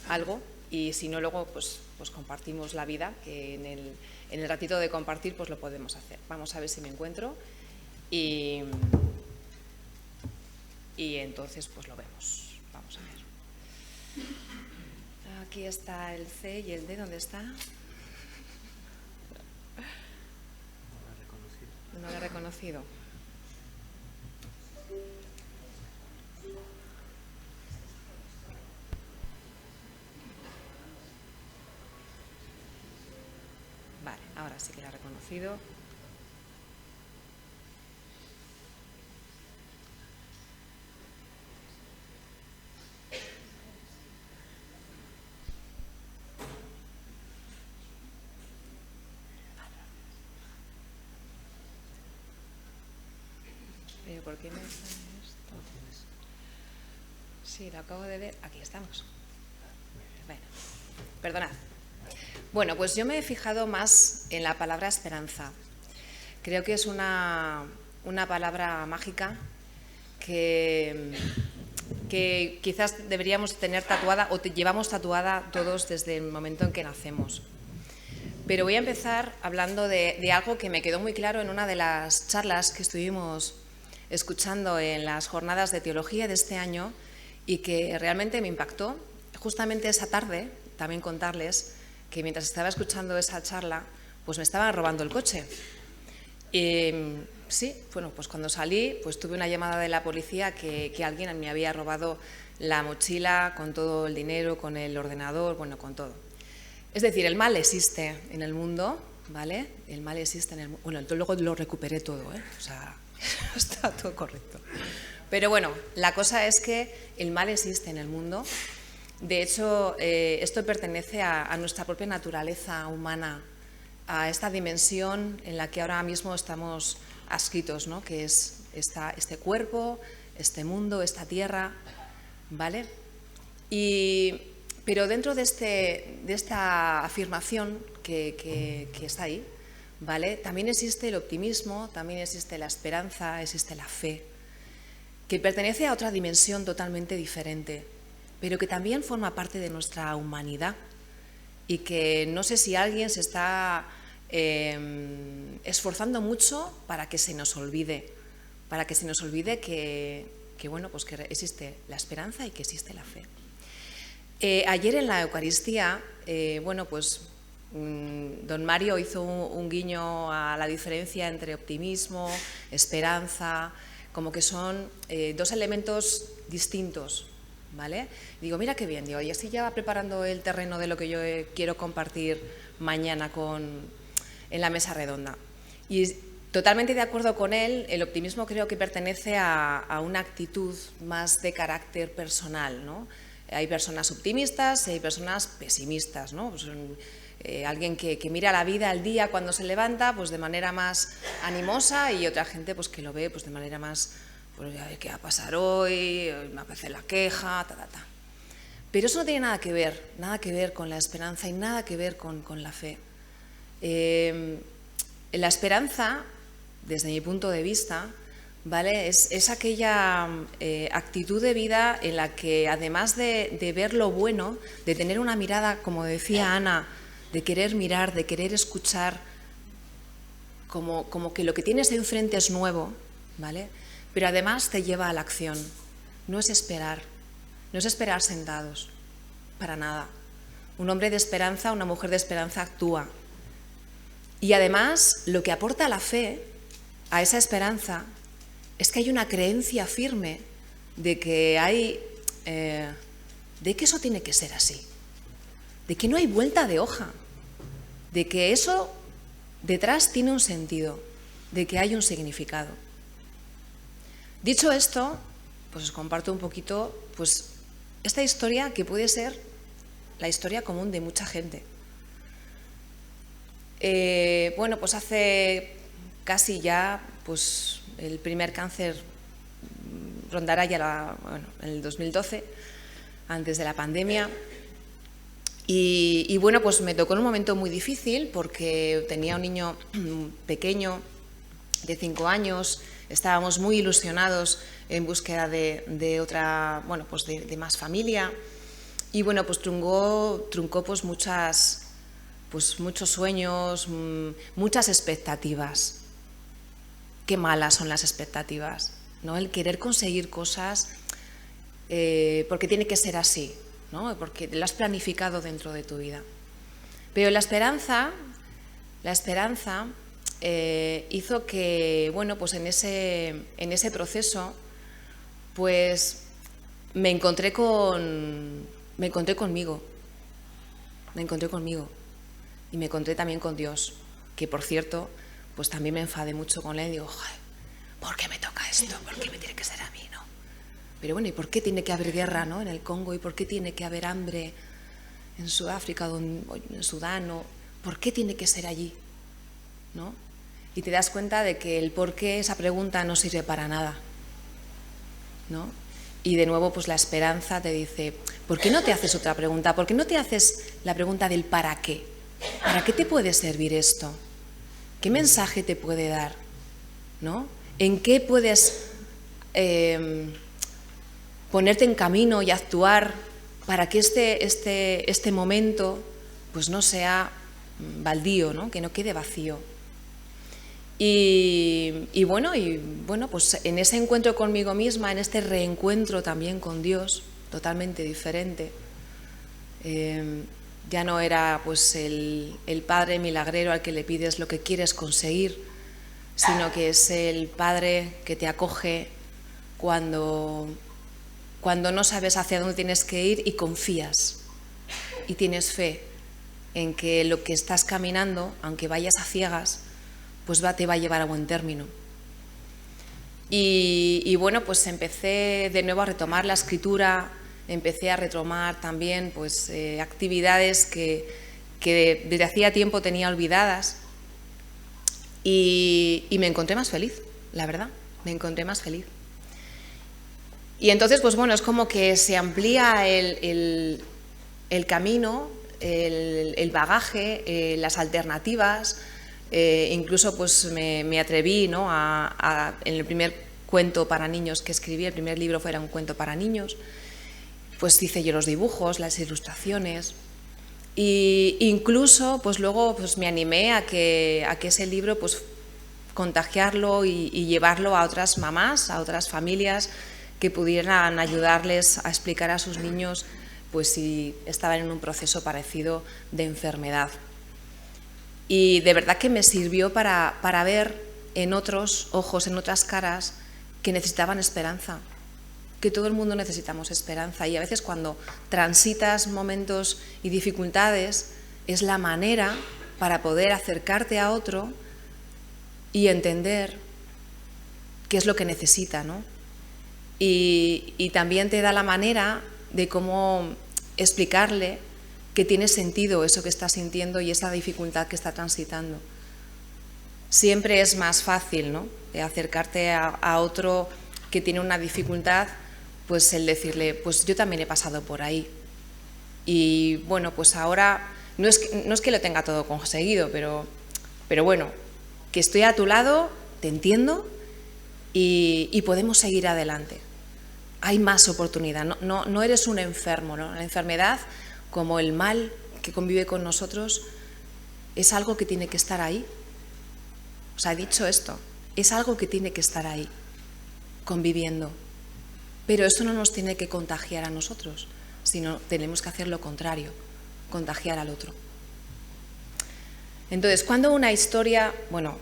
algo y si no luego pues compartimos la vida, que en el ratito de compartir pues lo podemos hacer. Vamos a ver si me encuentro y entonces pues lo vemos. Vamos a ver. Aquí está el C y el D, ¿dónde está? No lo he reconocido. Vale, ahora sí que lo he reconocido. ¿Pero por qué me sale esto? Sí, lo acabo de ver. Aquí estamos. Bueno, perdonad. Bueno, pues yo me he fijado más en la palabra esperanza. Creo que es una palabra mágica que quizás deberíamos tener tatuada o llevamos tatuada todos desde el momento en que nacemos. Pero voy a empezar hablando de algo que me quedó muy claro en una de las charlas que estuvimos escuchando en las jornadas de teología de este año y que realmente me impactó. Justamente esa tarde, también contarles que mientras estaba escuchando esa charla, pues me estaban robando el coche. Sí, bueno, pues cuando salí, pues tuve una llamada de la policía que alguien me había robado la mochila con todo el dinero, con el ordenador, bueno, con todo. Es decir, el mal existe en el mundo, ¿vale? El mal existe en el mundo. Bueno, luego lo recuperé todo, ¿eh? O sea, está todo correcto. Pero bueno, la cosa es que el mal existe en el mundo. De hecho, esto pertenece a nuestra propia naturaleza humana, a esta dimensión en la que ahora mismo estamos adscritos, ¿no? Que es este cuerpo, este mundo, esta tierra, ¿vale? Pero dentro de esta afirmación que está ahí, ¿vale? También existe el optimismo, también existe la esperanza, existe la fe, que pertenece a otra dimensión totalmente diferente, pero que también forma parte de nuestra humanidad y que no sé si alguien se está esforzando mucho para que se nos olvide, que bueno, pues que existe la esperanza y que existe la fe. Ayer en la Eucaristía, bueno, pues don Mario hizo un guiño a la diferencia entre optimismo, esperanza, como que son dos elementos distintos, ¿vale? Digo, mira qué bien, digo, y así ya va preparando el terreno de lo que yo quiero compartir mañana en la mesa redonda. Y totalmente de acuerdo con él, el optimismo creo que pertenece a una actitud más de carácter personal, ¿no? Hay personas optimistas y hay personas pesimistas, ¿no? Pues, alguien que mira la vida al día cuando se levanta pues de manera más animosa y otra gente pues que lo ve pues de manera más, pues ¿qué va a pasar hoy? Me apetece la queja, ta. Pero eso no tiene nada que ver con la esperanza y nada que ver con la fe. La esperanza, desde mi punto de vista, ¿vale? Es aquella actitud de vida en la que, además de ver lo bueno, de tener una mirada, como decía Ana, de querer mirar, de querer escuchar, como que lo que tienes enfrente es nuevo, ¿vale? Pero además te lleva a la acción. No es esperar sentados, para nada. Un hombre de esperanza, una mujer de esperanza actúa. Y además, lo que aporta la fe a esa esperanza es que hay una creencia firme de que de que eso tiene que ser así, de que no hay vuelta de hoja, de que eso detrás tiene un sentido, de que hay un significado. Dicho esto, pues os comparto un poquito pues, esta historia que puede ser la historia común de mucha gente. Bueno, pues hace casi ya, pues el primer cáncer rondará ya en el 2012, antes de la pandemia. Y bueno, pues me tocó en un momento muy difícil porque tenía un niño pequeño de 5 años, estábamos muy ilusionados en búsqueda de otra, bueno, pues de más familia. Y bueno, pues truncó pues muchos sueños, muchas expectativas. Qué malas son las expectativas, ¿no? El querer conseguir cosas porque tiene que ser así, ¿no? Porque lo has planificado dentro de tu vida. Pero la esperanza hizo que, bueno, pues en ese proceso, pues me encontré conmigo. Y me encontré también con Dios, que por cierto, pues también me enfadé mucho con él y digo, ¿por qué me toca esto? ¿Por qué me tiene que ser a mí, no? Pero bueno, ¿y por qué tiene que haber guerra, ¿no? En el Congo? ¿Y por qué tiene que haber hambre en Sudáfrica o en Sudán? ¿Por qué tiene que ser allí? ¿No? Y te das cuenta de que el por qué, esa pregunta no sirve para nada, ¿no? Y de nuevo, pues la esperanza te dice, ¿por qué no te haces otra pregunta? ¿Por qué no te haces la pregunta del para qué? ¿Para qué te puede servir esto? ¿Qué mensaje te puede dar? ¿No? ¿En qué puedes ponerte en camino y actuar para que este momento pues no sea baldío, ¿no? Que no quede vacío? Y bueno, pues en ese encuentro conmigo misma, en este reencuentro también con Dios, totalmente diferente, ya no era pues el Padre milagrero al que le pides lo que quieres conseguir, sino que es el Padre que te acoge cuando no sabes hacia dónde tienes que ir y confías y tienes fe en que lo que estás caminando, aunque vayas a ciegas, pues te va a llevar a buen término. Y bueno, pues empecé de nuevo a retomar la escritura, empecé a retomar también pues, actividades que desde hacía tiempo tenía olvidadas y me encontré más feliz, la verdad, me encontré más feliz. Y entonces, pues bueno, es como que se amplía el camino, el bagaje, las alternativas. Incluso pues me atreví, ¿no? En el primer cuento para niños que escribí, el primer libro fuera un cuento para niños, pues hice yo los dibujos, las ilustraciones, e incluso pues luego pues me animé a que ese libro pues contagiarlo y llevarlo a otras mamás, a otras familias que pudieran ayudarles a explicar a sus niños pues si estaban en un proceso parecido de enfermedad. Y de verdad que me sirvió para ver en otros ojos, en otras caras, que necesitaban esperanza, que todo el mundo necesitamos esperanza. Y a veces cuando transitas momentos y dificultades, es la manera para poder acercarte a otro y entender qué es lo que necesita, ¿no? Y también te da la manera de cómo explicarle que tiene sentido eso que está sintiendo y esa dificultad que está transitando. Siempre es más fácil, ¿no?, de acercarte a otro que tiene una dificultad, pues el decirle, pues yo también he pasado por ahí. Y bueno, pues ahora no es que lo tenga todo conseguido, pero bueno, que estoy a tu lado, te entiendo y podemos seguir adelante. Hay más oportunidad, no eres un enfermo, ¿no? La enfermedad, como el mal que convive con nosotros, es algo que tiene que estar ahí. O sea, he dicho esto, es algo que tiene que estar ahí, conviviendo. Pero esto no nos tiene que contagiar a nosotros, sino tenemos que hacer lo contrario, contagiar al otro. Entonces, cuando una historia, bueno,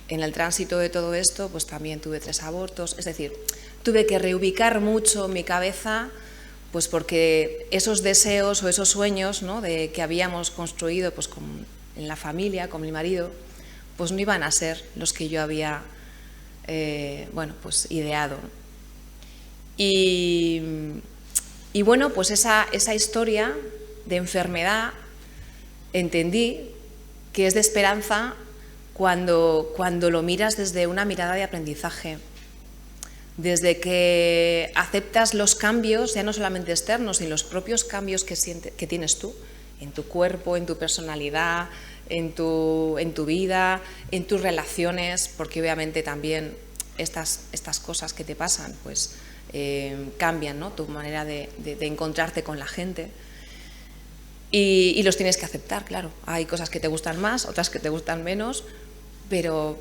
en el tránsito de todo esto, pues también tuve 3 abortos, es decir, tuve que reubicar mucho mi cabeza, pues porque esos deseos o esos sueños, ¿no?, que habíamos construido pues en la familia, con mi marido, pues no iban a ser los que yo había bueno, pues ideado. Y bueno, pues esa historia de enfermedad entendí que es de esperanza cuando lo miras desde una mirada de aprendizaje, desde que aceptas los cambios, ya no solamente externos, sino los propios cambios que tienes tú, en tu cuerpo, en tu personalidad, en tu vida, en tus relaciones, porque obviamente también estas cosas que te pasan pues cambian, ¿no?, tu manera de encontrarte con la gente. Y los tienes que aceptar, claro. Hay cosas que te gustan más, otras que te gustan menos, pero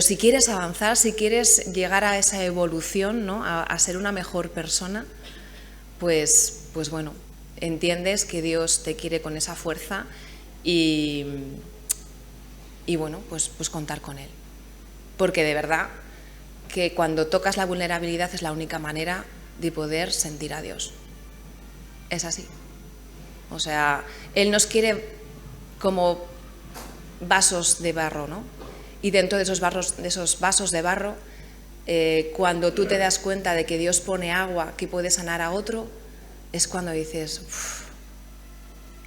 si quieres avanzar, si quieres llegar a esa evolución, ¿no?, a ser una mejor persona, pues bueno, entiendes que Dios te quiere con esa fuerza y bueno, pues contar con Él. Porque de verdad que cuando tocas la vulnerabilidad es la única manera de poder sentir a Dios. Es así. O sea, Él nos quiere como vasos de barro, ¿no? Y dentro de esos vasos de barro, cuando tú te das cuenta de que Dios pone agua que puede sanar a otro, es cuando dices,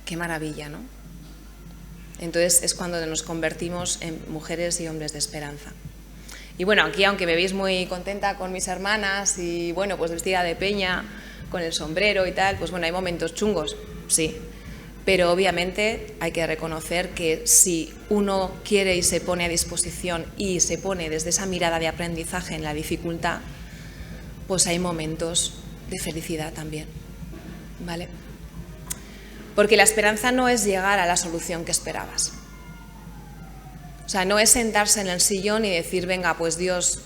qué maravilla, ¿no? Entonces es cuando nos convertimos en mujeres y hombres de esperanza. Y bueno, aquí aunque me veis muy contenta con mis hermanas y bueno, pues vestida de peña, con el sombrero y tal, pues bueno, hay momentos chungos, sí. Pero obviamente hay que reconocer que si uno quiere y se pone a disposición y se pone desde esa mirada de aprendizaje en la dificultad, pues hay momentos de felicidad también, ¿vale? Porque la esperanza no es llegar a la solución que esperabas. O sea, no es sentarse en el sillón y decir, venga, pues Dios,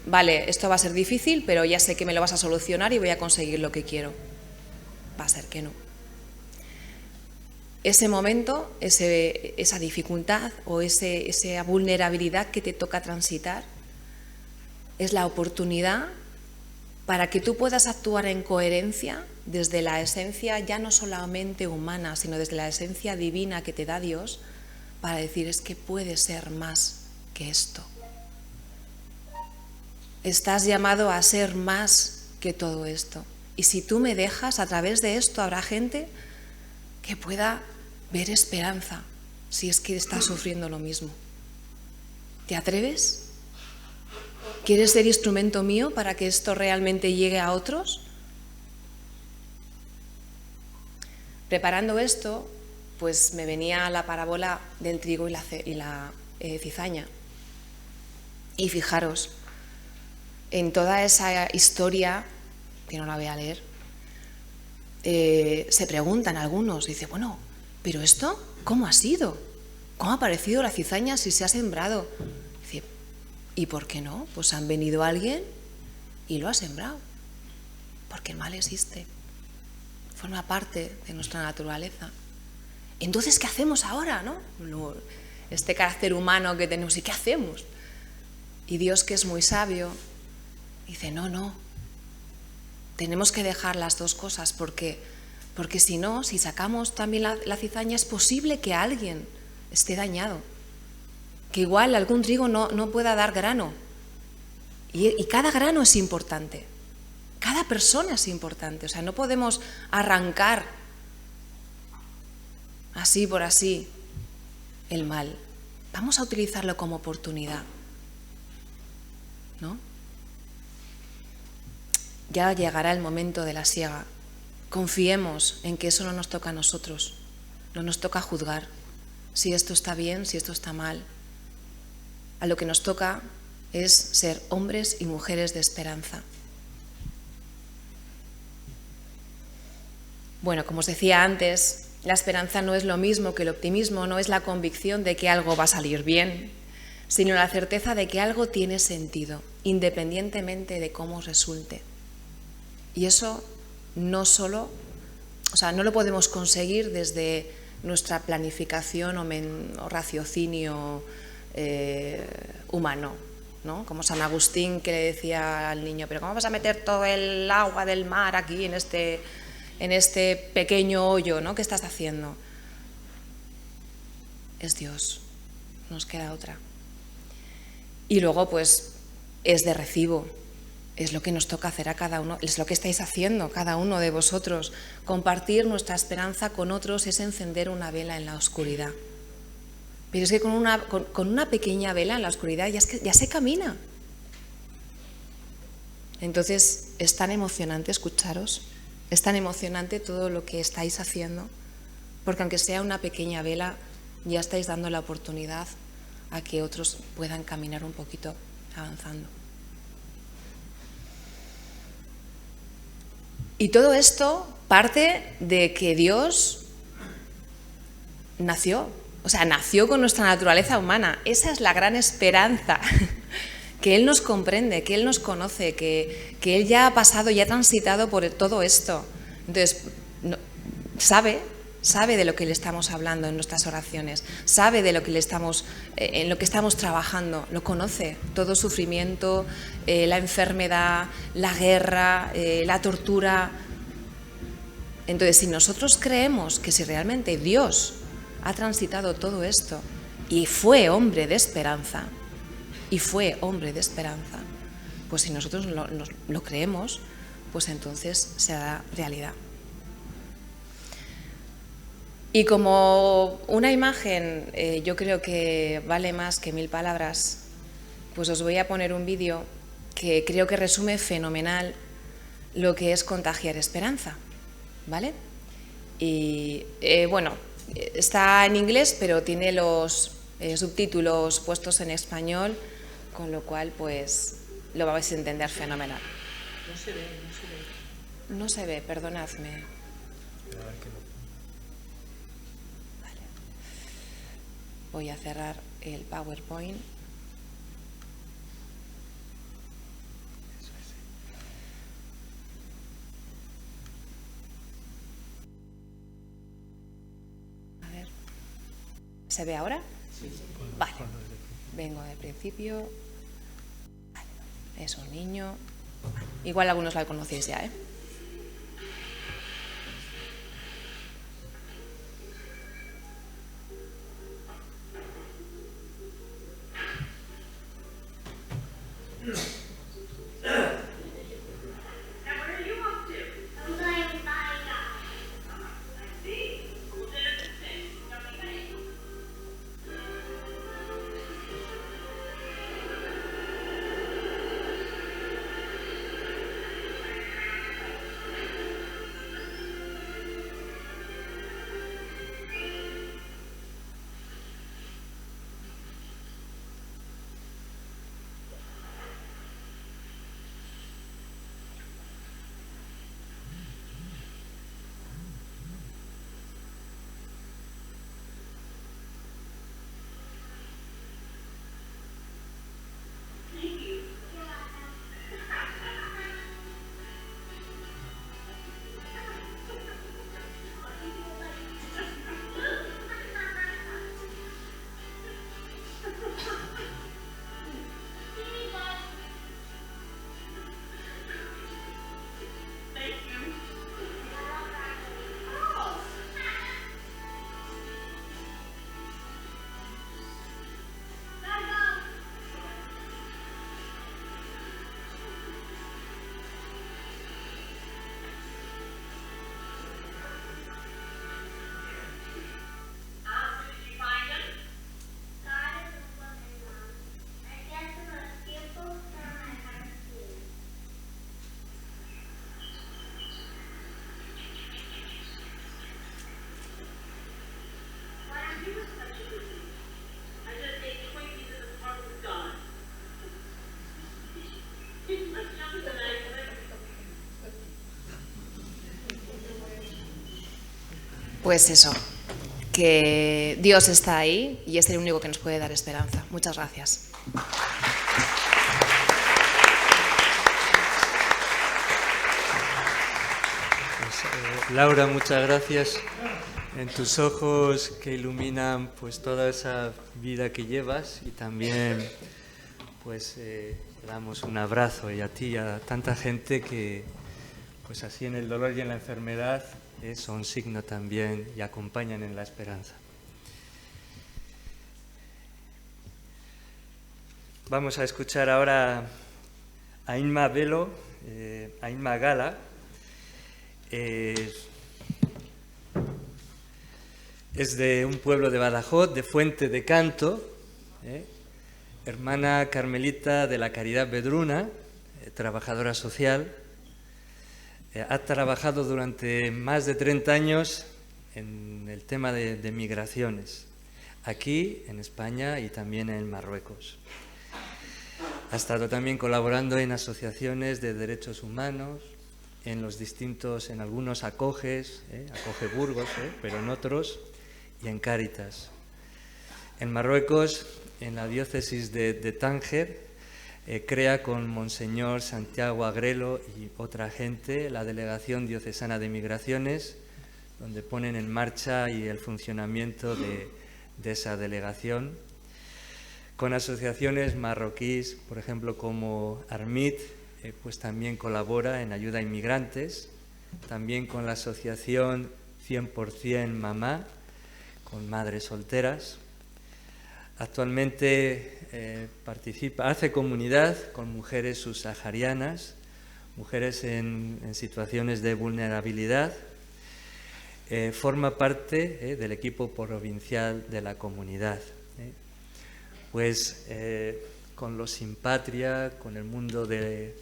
vale, esto va a ser difícil, pero ya sé que me lo vas a solucionar y voy a conseguir lo que quiero. Va a ser que no. Ese momento, esa dificultad o esa vulnerabilidad que te toca transitar es la oportunidad para que tú puedas actuar en coherencia desde la esencia ya no solamente humana, sino desde la esencia divina que te da Dios, para decir, es que puede ser más que esto. Estás llamado a ser más que todo esto. Y si tú me dejas, a través de esto habrá gente que pueda ver esperanza si es que está sufriendo lo mismo. ¿Te atreves? ¿Quieres ser instrumento mío para que esto realmente llegue a otros? Preparando esto, pues me venía la parábola del trigo y la cizaña. Y fijaros, en toda esa historia, que no la voy a leer, se preguntan algunos, dice, bueno, ¿pero esto cómo ha sido? ¿Cómo ha aparecido la cizaña si se ha sembrado? Dice, ¿y por qué no? Pues han venido alguien y lo ha sembrado, porque el mal existe, forma parte de nuestra naturaleza. Entonces, ¿qué hacemos ahora, no? Este carácter humano que tenemos, ¿y qué hacemos? Y Dios, que es muy sabio, dice, no, tenemos que dejar las dos cosas, porque si no, si sacamos también la cizaña, es posible que alguien esté dañado, que igual algún trigo no pueda dar grano. Y cada grano es importante, cada persona es importante, o sea, no podemos arrancar así por así el mal. Vamos a utilizarlo como oportunidad, ¿no? Ya llegará el momento de la siega. Confiemos en que eso no nos toca a nosotros, no nos toca juzgar si esto está bien, si esto está mal. A lo que nos toca es ser hombres y mujeres de esperanza. Bueno, como os decía antes, la esperanza no es lo mismo que el optimismo, no es la convicción de que algo va a salir bien, sino la certeza de que algo tiene sentido, independientemente de cómo resulte. Y eso no lo podemos conseguir desde nuestra planificación o raciocinio humano, ¿no? Como San Agustín, que le decía al niño, pero ¿cómo vas a meter todo el agua del mar aquí en este pequeño hoyo, ¿no? ¿Qué estás haciendo? Es Dios, nos queda otra. Y luego, pues, es de recibo, es lo que nos toca hacer a cada uno, es lo que estáis haciendo cada uno de vosotros. Compartir nuestra esperanza con otros es encender una vela en la oscuridad. Pero es que con una pequeña vela en la oscuridad ya se camina. Entonces, es tan emocionante escucharos, es tan emocionante todo lo que estáis haciendo, porque aunque sea una pequeña vela, ya estáis dando la oportunidad a que otros puedan caminar un poquito avanzando. Y todo esto parte de que Dios nació con nuestra naturaleza humana. Esa es la gran esperanza, que Él nos comprende, que Él nos conoce, que Él ya ha pasado, ya ha transitado por todo esto. Entonces, sabe de lo que le estamos hablando en nuestras oraciones, sabe de lo que en lo que estamos trabajando, lo conoce, todo sufrimiento, la enfermedad, la guerra, la tortura. Entonces, si nosotros creemos que si realmente Dios ha transitado todo esto y fue hombre de esperanza, pues si nosotros lo creemos, pues entonces será realidad. Y como una imagen yo creo que vale más que 1000 palabras, pues os voy a poner un vídeo que creo que resume fenomenal lo que es contagiar esperanza, ¿vale? Y bueno, está en inglés, pero tiene los subtítulos puestos en español, con lo cual pues lo vais a entender fenomenal. No se ve, perdonadme. Vale. Voy a cerrar el PowerPoint. A ver. ¿Se ve ahora? Sí. Vale. Vengo del principio. Vale. Es un niño. Igual algunos la conocéis ya, ¿eh? Pues eso, que Dios está ahí y es el único que nos puede dar esperanza. Muchas gracias. Pues, Laura, muchas gracias. En tus ojos que iluminan pues toda esa vida que llevas, y también pues damos un abrazo, y a ti y a tanta gente que pues así en el dolor y en la enfermedad son signo también y acompañan en la esperanza. Vamos a escuchar ahora a Inma Velo, a Inma Gala. Es de un pueblo de Badajoz, de Fuente de Canto, hermana carmelita de la Caridad Vedruna, trabajadora social. Ha trabajado durante más de 30 años en el tema de migraciones, aquí en España y también en Marruecos. Ha estado también colaborando en asociaciones de derechos humanos, en algunos acoges, Acoge Burgos, pero en otros, y en Cáritas. En Marruecos, en la diócesis de Tánger, crea con Monseñor Santiago Agrelo y otra gente la Delegación Diocesana de Migraciones, donde ponen en marcha y el funcionamiento de esa delegación, con asociaciones marroquíes, por ejemplo, como Armit, pues también colabora en ayuda a inmigrantes, también con la asociación 100% Mamá, con madres solteras. Actualmente hace comunidad con mujeres subsaharianas, mujeres en situaciones de vulnerabilidad. Forma parte del equipo provincial de la comunidad. Pues con los Sin Patria, con el mundo de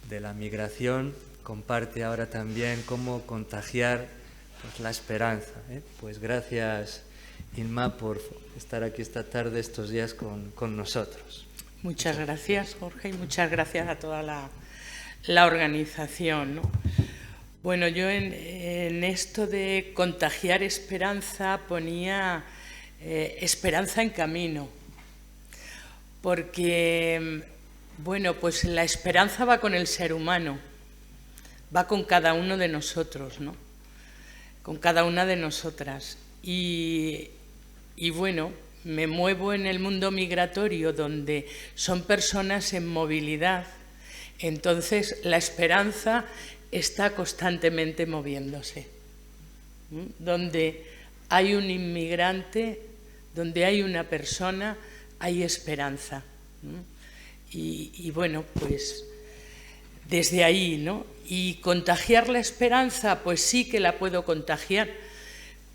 la migración, comparte ahora también cómo contagiar pues, la esperanza. Pues gracias, Inma, por estar aquí esta tarde, estos días con nosotros. Muchas gracias, Jorge, y muchas gracias a toda la organización, ¿no? Bueno, yo en esto de contagiar esperanza ponía esperanza en camino, porque, bueno, pues la esperanza va con el ser humano, va con cada uno de nosotros, ¿no? Con cada una de nosotras. Y bueno, me muevo en el mundo migratorio donde son personas en movilidad, entonces la esperanza está constantemente moviéndose. Donde hay un inmigrante, donde hay una persona, hay esperanza. Y bueno, pues desde ahí, ¿no? Y contagiar la esperanza, pues sí que la puedo contagiar,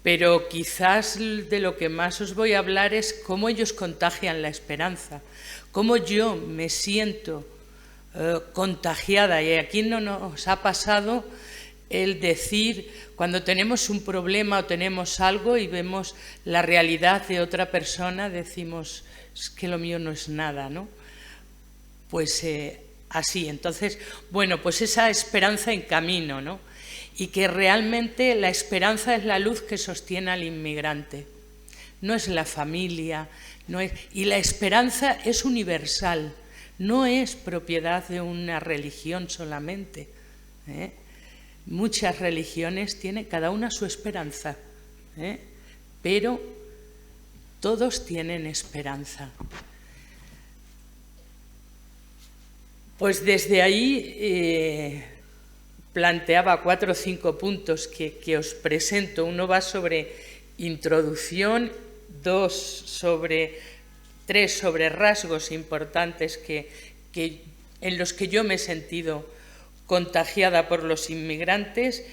pero quizás de lo que más os voy a hablar es cómo ellos contagian la esperanza, cómo yo me siento contagiada. Y aquí no nos ha pasado el decir, cuando tenemos un problema o tenemos algo y vemos la realidad de otra persona, decimos, es que lo mío no es nada, ¿no? Pues así. Entonces, bueno, pues esa esperanza en camino, ¿no? Y que realmente la esperanza es la luz que sostiene al inmigrante. No es la familia, no es, y la esperanza es universal, no es propiedad de una religión solamente. Muchas religiones tienen cada una su esperanza, pero todos tienen esperanza. Pues desde ahí planteaba 4 o 5 puntos que os presento. Uno va sobre introducción, 3 sobre rasgos importantes en los que yo me he sentido contagiada por los inmigrantes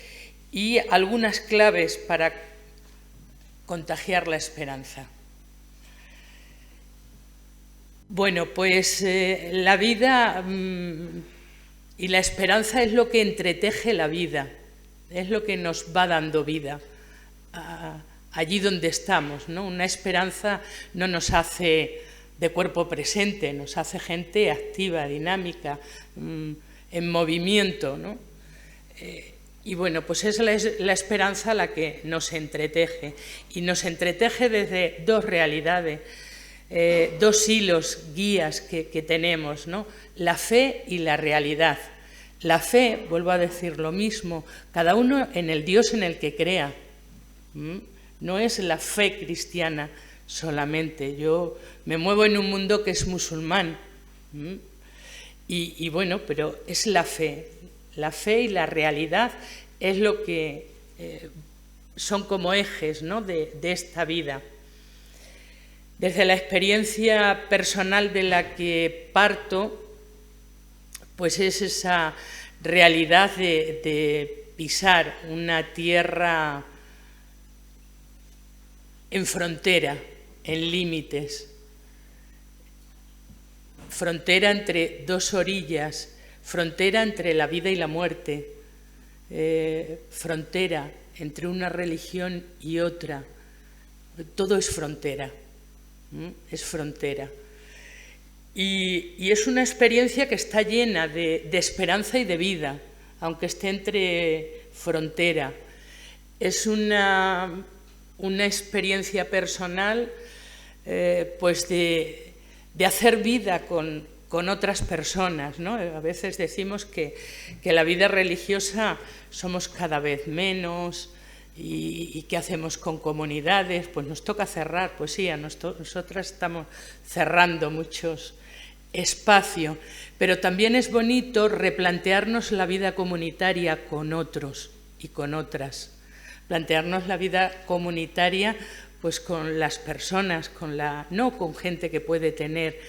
y algunas claves para contagiar la esperanza. Bueno, pues la vida y la esperanza es lo que entreteje la vida, es lo que nos va dando vida allí donde estamos, ¿no? Una esperanza no nos hace de cuerpo presente, nos hace gente activa, dinámica, en movimiento, ¿no? Y bueno, pues es la esperanza la que nos entreteje. Y nos entreteje desde dos realidades, dos hilos, guías que tenemos, ¿no? La fe y la realidad. La fe, vuelvo a decir lo mismo, cada uno en el Dios en el que crea. No es la fe cristiana solamente. Yo me muevo en un mundo que es musulmán. Y bueno, pero es la fe. La fe y la realidad es lo que son como ejes, ¿no?, de esta vida. Desde la experiencia personal de la que parto, pues es esa realidad de pisar una tierra en frontera, en límites. Frontera entre dos orillas, frontera entre la vida y la muerte, frontera entre una religión y otra. Todo es frontera, es frontera. Y es una experiencia que está llena de esperanza y de vida, aunque esté entre frontera. Es una experiencia personal pues de hacer vida con otras personas, ¿no? A veces decimos que la vida religiosa somos cada vez menos y ¿qué hacemos con comunidades? Pues nos toca cerrar, pues sí, nosotras estamos cerrando muchos espacios, pero también es bonito replantearnos la vida comunitaria con otros y con otras, plantearnos la vida comunitaria pues con las personas, no con gente que puede tener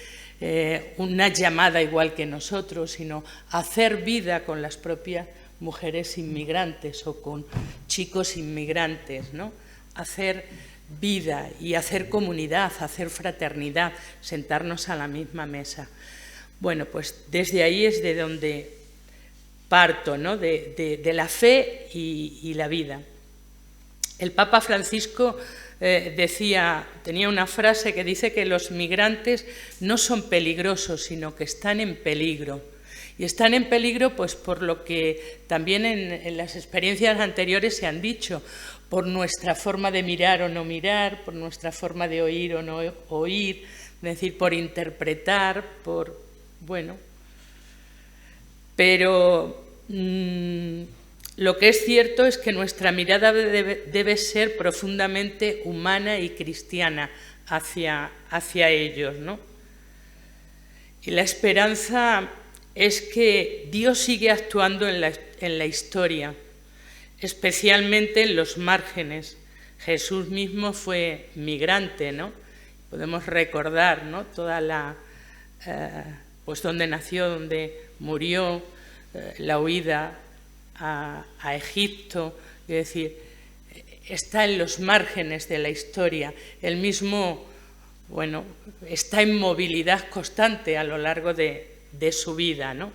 una llamada igual que nosotros, sino hacer vida con las propias mujeres inmigrantes o con chicos inmigrantes, ¿no? Hacer vida y hacer comunidad, hacer fraternidad, sentarnos a la misma mesa. Bueno, pues desde ahí es de donde parto, ¿no?, de la fe y la vida. El Papa Francisco tenía una frase que dice que los migrantes no son peligrosos, sino que están en peligro. Y están en peligro pues por lo que también en las experiencias anteriores se han dicho, por nuestra forma de mirar o no mirar, por nuestra forma de oír o no oír, es decir, por interpretar, bueno. Pero lo que es cierto es que nuestra mirada debe ser profundamente humana y cristiana hacia ellos, ¿no? Y la esperanza es que Dios sigue actuando en la historia, especialmente en los márgenes. Jesús mismo fue migrante, ¿no? Podemos recordar, ¿no?, toda pues donde nació, donde murió, la huida a Egipto, es decir, está en los márgenes de la historia. Él mismo, bueno, está en movilidad constante a lo largo de su vida, ¿no?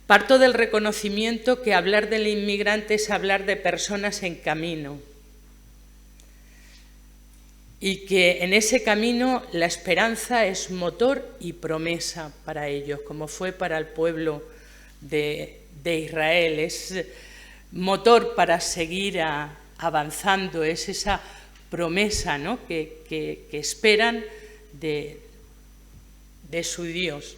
Parto del reconocimiento que hablar del inmigrante es hablar de personas en camino y que en ese camino la esperanza es motor y promesa para ellos, como fue para el pueblo de Israel. Es motor para seguir avanzando, es esa promesa, ¿no?, que esperan de su Dios.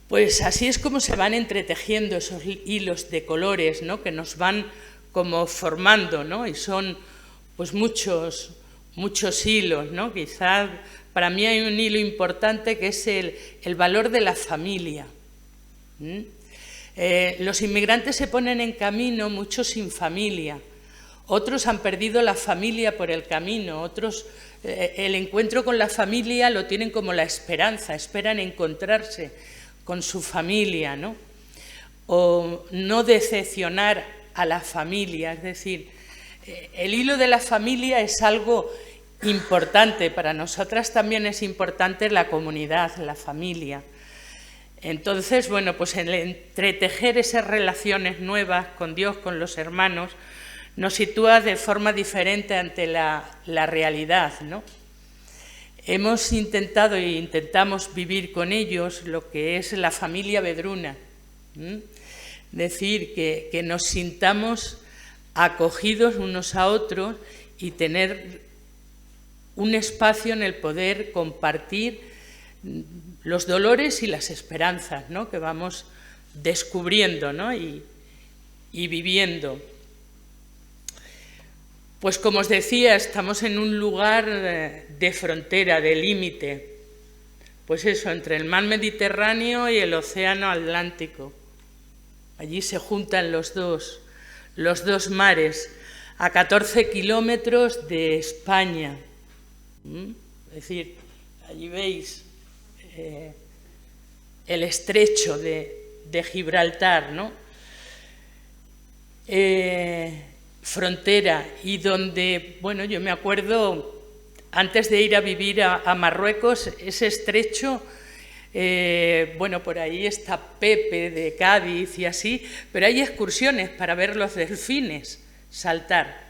Pues así es como se van entretejiendo esos hilos de colores, ¿no?, que nos van como formando, ¿no?, y son pues muchos hilos, ¿no? Quizás para mí hay un hilo importante que es el valor de la familia. Los inmigrantes se ponen en camino, muchos sin familia, otros han perdido la familia por el camino, otros el encuentro con la familia lo tienen como la esperanza, esperan encontrarse con su familia, ¿no? O no decepcionar a la familia, es decir, el hilo de la familia es algo importante, para nosotras también es importante la comunidad, la familia. Entonces, bueno, pues el entretejer esas relaciones nuevas con Dios, con los hermanos, nos sitúa de forma diferente ante la realidad, ¿no? Hemos intentado e intentamos vivir con ellos lo que es la familia Vedruna. decir, que nos sintamos acogidos unos a otros y tener un espacio en el poder compartir los dolores y las esperanzas, ¿no?, que vamos descubriendo, ¿no?, y viviendo. Pues como os decía, estamos en un lugar de frontera, de límite, pues eso, entre el mar Mediterráneo y el océano Atlántico. Allí se juntan los dos mares, a 14 kilómetros de España. Es decir, allí veis el estrecho de Gibraltar, ¿no? Frontera, y donde, bueno, yo me acuerdo, antes de ir a vivir a Marruecos, ese estrecho, bueno, por ahí está Pepe de Cádiz y así, pero hay excursiones para ver los delfines saltar.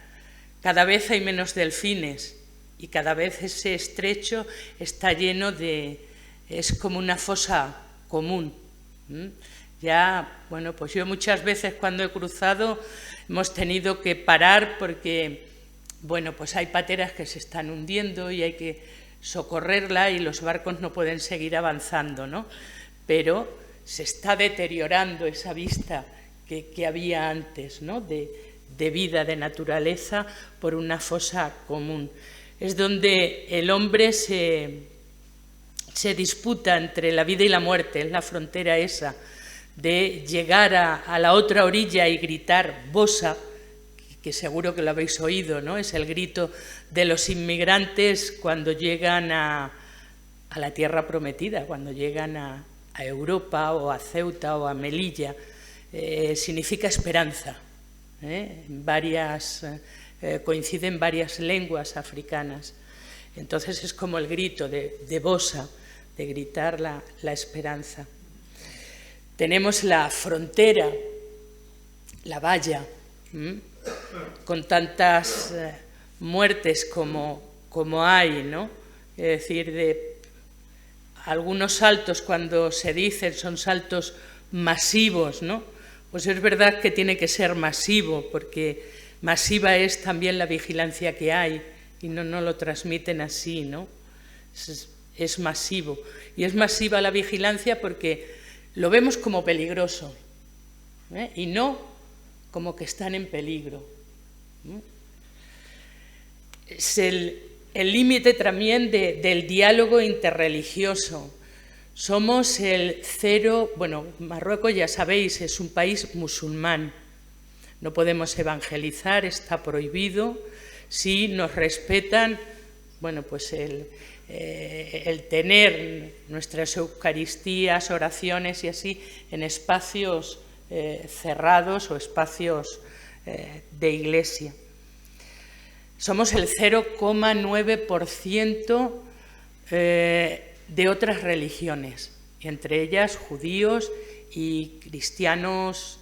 Cada vez hay menos delfines y cada vez ese estrecho está lleno es como una fosa común. Ya, bueno, pues yo muchas veces cuando he cruzado hemos tenido que parar porque, bueno, pues hay pateras que se están hundiendo y hay que socorrerla y los barcos no pueden seguir avanzando, ¿no? Pero se está deteriorando esa vista que había antes, ¿no?, de vida, de naturaleza, por una fosa común. Es donde el hombre se disputa entre la vida y la muerte, es la frontera esa, de llegar a la otra orilla y gritar Bosa, que seguro que lo habéis oído, ¿no? Es el grito de los inmigrantes cuando llegan a la tierra prometida, cuando llegan a Europa o a Ceuta o a Melilla. Significa esperanza. Coinciden varias lenguas africanas. Entonces es como el grito de Bosa, de gritar la esperanza. Tenemos la frontera, la valla, con tantas muertes como hay, ¿no? Es decir, de algunos saltos, cuando se dicen son saltos masivos, ¿no? Pues es verdad que tiene que ser masivo, porque masiva es también la vigilancia que hay, y no lo transmiten así, ¿no? Es masivo. Y es masiva la vigilancia porque lo vemos como peligroso, y no como que están en peligro. Es el límite también del diálogo interreligioso. Somos el cero, bueno, Marruecos ya sabéis, es un país musulmán. No podemos evangelizar, está prohibido. Si nos respetan, bueno, pues el tener nuestras eucaristías, oraciones y así en espacios cerrados o espacios de iglesia. Somos el 0,9% de otras religiones, y entre ellas judíos y cristianos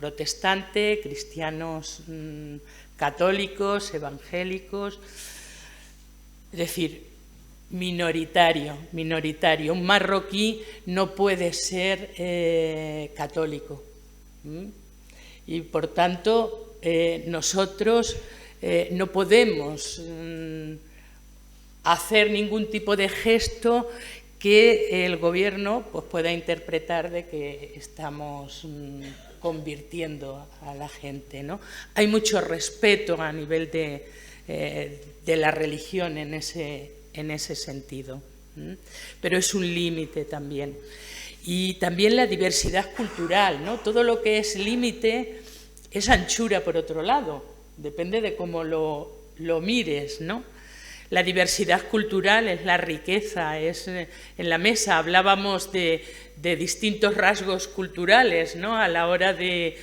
protestantes, cristianos católicos, evangélicos, es decir, minoritario. Un marroquí no puede ser católico. Y por tanto, nosotros no podemos hacer ningún tipo de gesto que el gobierno pues, pueda interpretar de que estamos convirtiendo a la gente, ¿no? Hay mucho respeto a nivel de la religión en ese sentido, pero es un límite también. Y también la diversidad cultural, ¿no? Todo lo que es límite es anchura por otro lado, depende de cómo lo mires, ¿no? La diversidad cultural es la riqueza, en la mesa hablábamos de distintos rasgos culturales, ¿no? A la hora de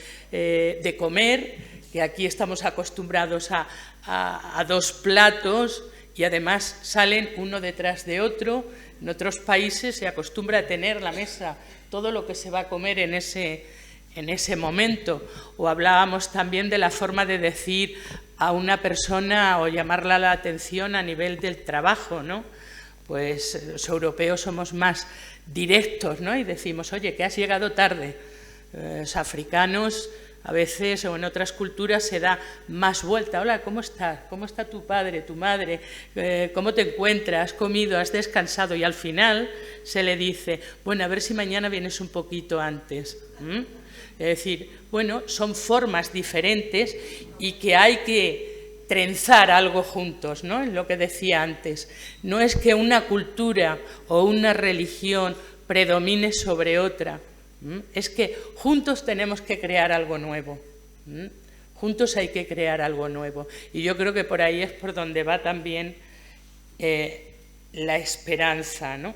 comer, que aquí estamos acostumbrados a dos platos y además salen uno detrás de otro. En otros países se acostumbra a tener la mesa, todo lo que se va a comer en ese momento. O hablábamos también de la forma de decir a una persona o llamarla la atención a nivel del trabajo, ¿no? Pues los europeos somos más directos, ¿no? Y decimos, oye, que has llegado tarde, Los africanos, a veces, o en otras culturas, se da más vuelta. Hola, ¿cómo estás? ¿Cómo está tu padre, tu madre? ¿Cómo te encuentras? ¿Has comido? ¿Has descansado? Y al final se le dice, bueno, a ver si mañana vienes un poquito antes. Es decir, bueno, son formas diferentes y que hay que trenzar algo juntos, ¿no? Es lo que decía antes. No es que una cultura o una religión predomine sobre otra. Es que juntos tenemos que crear algo nuevo. Juntos hay que crear algo nuevo. Y yo creo que por ahí es por donde va también la esperanza, ¿no?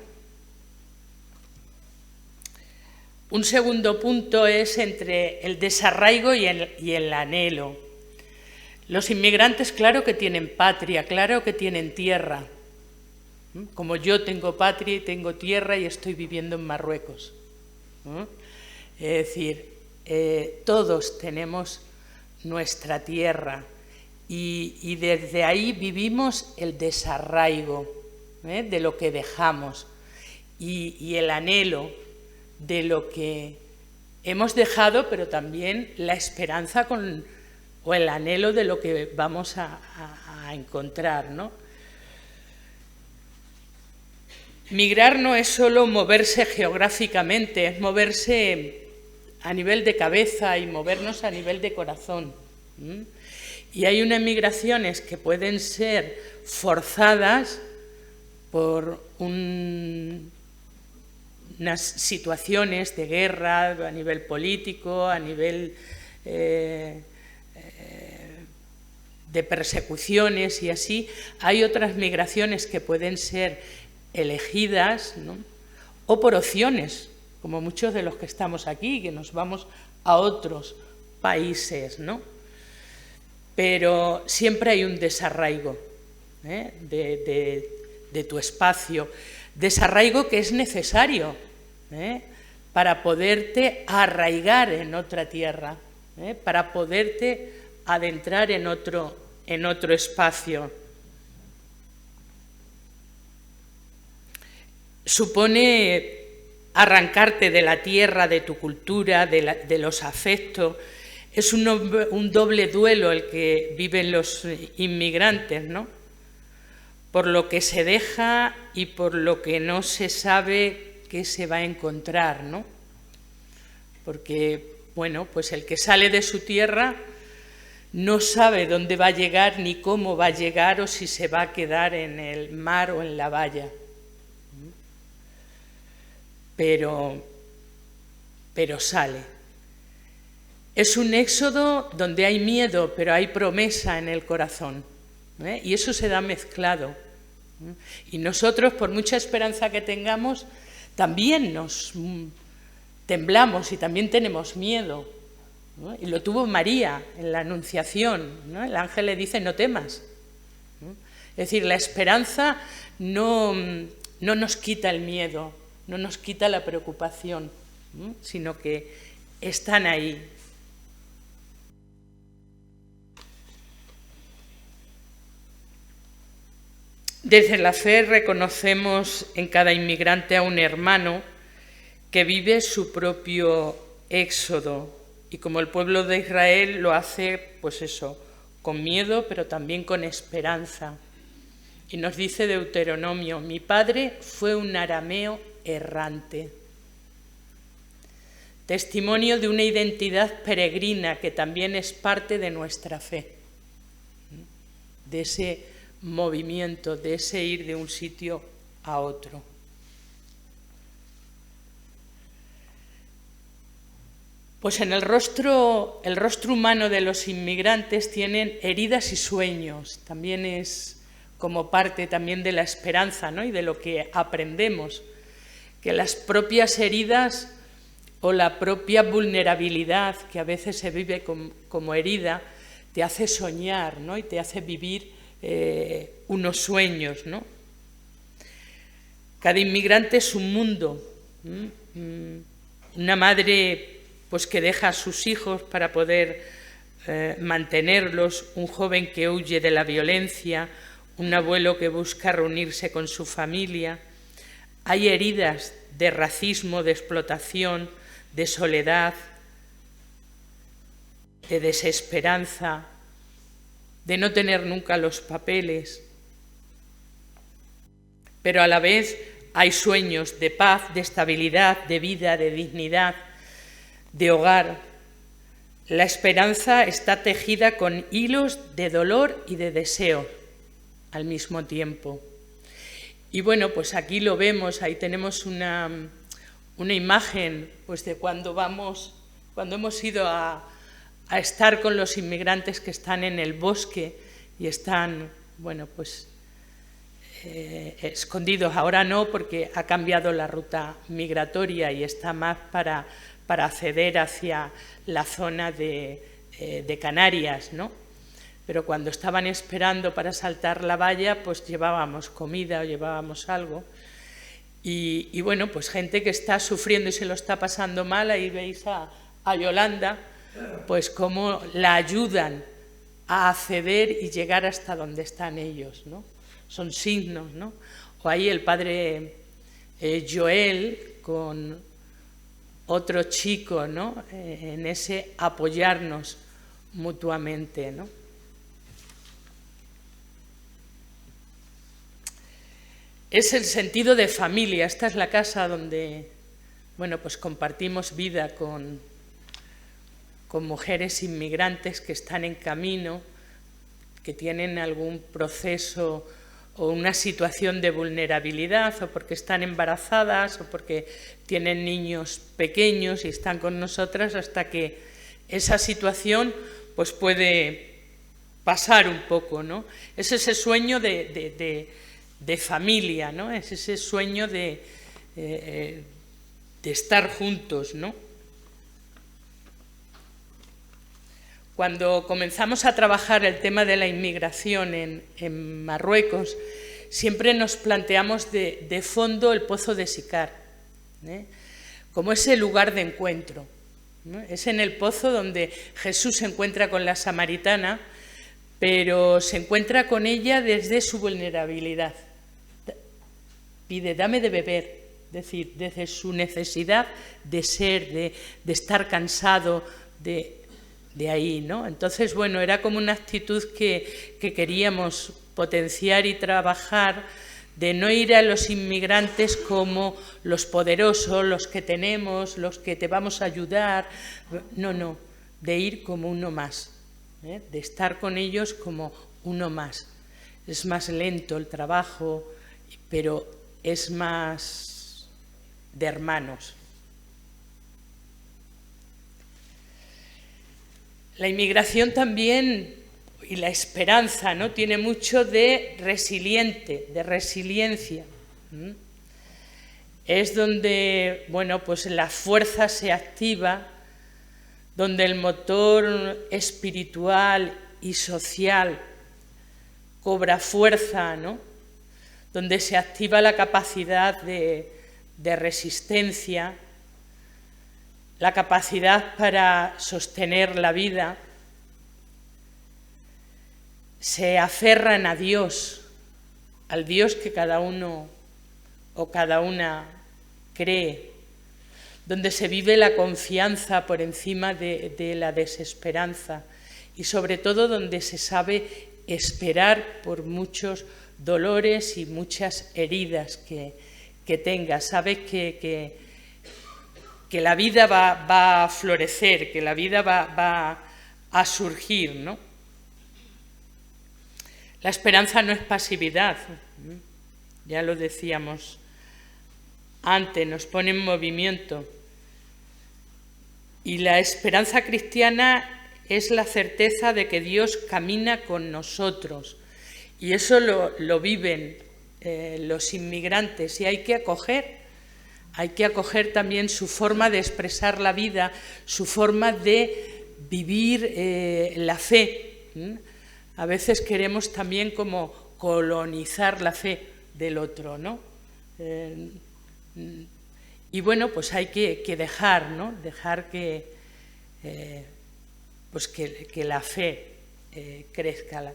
Un segundo punto es entre el desarraigo y el anhelo. Los inmigrantes, claro que tienen patria, claro que tienen tierra. Como yo tengo patria y tengo tierra y estoy viviendo en Marruecos. Es decir, todos tenemos nuestra tierra y desde ahí vivimos el desarraigo de lo que dejamos y el anhelo de lo que hemos dejado, pero también la esperanza o el anhelo de lo que vamos a encontrar, ¿no? Migrar no es solo moverse geográficamente, es moverse a nivel de cabeza y movernos a nivel de corazón. Y hay unas migraciones que pueden ser forzadas por unas situaciones de guerra a nivel político, a nivel de persecuciones y así. Hay otras migraciones que pueden ser elegidas, ¿no? O por opciones, como muchos de los que estamos aquí, que nos vamos a otros países, ¿no? Pero siempre hay un desarraigo de tu espacio, desarraigo que es necesario para poderte arraigar en otra tierra, para poderte adentrar en otro espacio. Supone arrancarte de la tierra, de tu cultura, de los afectos. Es un doble duelo el que viven los inmigrantes, ¿no? Por lo que se deja y por lo que no se sabe qué se va a encontrar, ¿no? Porque, bueno, pues el que sale de su tierra no sabe dónde va a llegar ni cómo va a llegar o si se va a quedar en el mar o en la valla. Pero sale. Es un éxodo donde hay miedo, pero hay promesa en el corazón, y eso se da mezclado. Y nosotros, por mucha esperanza que tengamos, también nos temblamos y también tenemos miedo, ¿no? Y lo tuvo María en la Anunciación, ¿no? El ángel le dice, no temas. Es decir, la esperanza no nos quita el miedo, no nos quita la preocupación, sino que están ahí. Desde la fe reconocemos en cada inmigrante a un hermano que vive su propio éxodo y como el pueblo de Israel lo hace, pues eso, con miedo pero también con esperanza. Y nos dice Deuteronomio, mi padre fue un arameo errante. Testimonio de una identidad peregrina que también es parte de nuestra fe, de ese movimiento, de ese ir de un sitio a otro. Pues en el rostro humano de los inmigrantes tienen heridas y sueños, también es como parte también de la esperanza, ¿no? Y de lo que aprendemos, que las propias heridas o la propia vulnerabilidad que a veces se vive como herida te hace soñar, ¿no? Y te hace vivir unos sueños, ¿no? Cada inmigrante es un mundo. Una madre pues que deja a sus hijos para poder mantenerlos, un joven que huye de la violencia, un abuelo que busca reunirse con su familia. Hay heridas de racismo, de explotación, de soledad, de desesperanza, de no tener nunca los papeles. Pero a la vez hay sueños de paz, de estabilidad, de vida, de dignidad, de hogar. La esperanza está tejida con hilos de dolor y de deseo al mismo tiempo. Y bueno, pues aquí lo vemos, ahí tenemos una imagen pues de cuando hemos ido a estar con los inmigrantes que están en el bosque y están, bueno, pues escondidos. Ahora no, porque ha cambiado la ruta migratoria y está más para acceder hacia la zona de Canarias, ¿no? Pero cuando estaban esperando para saltar la valla, pues llevábamos comida o llevábamos algo. Y bueno, pues gente que está sufriendo y se lo está pasando mal, ahí veis a Yolanda, pues cómo la ayudan a acceder y llegar hasta donde están ellos, ¿no? Son signos, ¿no? O ahí el padre Joel con otro chico, ¿no? En ese apoyarnos mutuamente, ¿no? Es el sentido de familia. Esta es la casa donde, bueno, pues compartimos vida con mujeres inmigrantes que están en camino, que tienen algún proceso o una situación de vulnerabilidad, o porque están embarazadas, o porque tienen niños pequeños y están con nosotras hasta que esa situación pues puede pasar un poco, ¿no? Es ese sueño de familia, ¿no? Es ese sueño de estar juntos, ¿no? Cuando comenzamos a trabajar el tema de la inmigración en Marruecos, siempre nos planteamos de fondo el pozo de Sicar, como ese lugar de encuentro, ¿no? Es en el pozo donde Jesús se encuentra con la samaritana, pero se encuentra con ella desde su vulnerabilidad. Pide, dame de beber, es decir, desde su necesidad de ser, de estar cansado, de ahí, ¿no? Entonces, bueno, era como una actitud que queríamos potenciar y trabajar, de no ir a los inmigrantes como los poderosos, los que tenemos, los que te vamos a ayudar, no, de ir como uno más, de estar con ellos como uno más. Es más lento el trabajo, pero es más de hermanos. La inmigración también, y la esperanza, ¿no? Tiene mucho de resiliente, de resiliencia. Es donde, bueno, pues la fuerza se activa, donde el motor espiritual y social cobra fuerza, ¿no? Donde se activa la capacidad de resistencia, la capacidad para sostener la vida, se aferran a Dios, al Dios que cada uno o cada una cree, donde se vive la confianza por encima de la desesperanza y sobre todo donde se sabe esperar por muchos dolores y muchas heridas que tenga. Sabes que la vida va a florecer, que la vida va a surgir, ¿no? La esperanza no es pasividad, ya lo decíamos antes, nos pone en movimiento. Y la esperanza cristiana es la certeza de que Dios camina con nosotros. Y eso lo viven los inmigrantes y hay que acoger también su forma de expresar la vida, su forma de vivir la fe. A veces queremos también como colonizar la fe del otro, ¿no? Y bueno, pues hay que dejar, ¿no? Dejar que la fe crezca.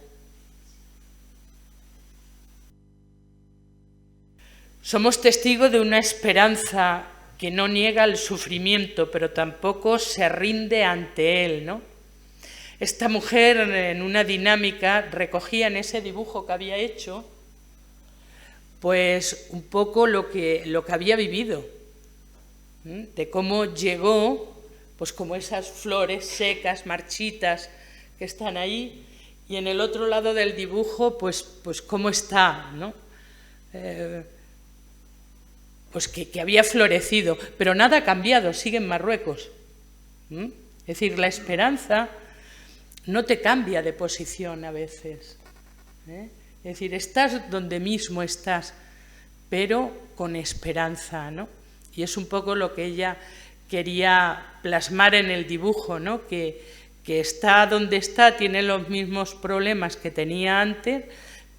Somos testigos de una esperanza que no niega el sufrimiento, pero tampoco se rinde ante él, ¿no? esta mujer en una dinámica recogía en ese dibujo que había hecho pues un poco lo que había vivido, de cómo llegó, pues como esas flores secas, marchitas que están ahí, y en el otro lado del dibujo pues cómo está, ¿no? Pues que había florecido, pero nada ha cambiado, sigue en Marruecos. Es decir, la esperanza no te cambia de posición a veces. Es decir, estás donde mismo estás, pero con esperanza, ¿no? Y es un poco lo que ella quería plasmar en el dibujo, ¿no? Que está donde está, tiene los mismos problemas que tenía antes,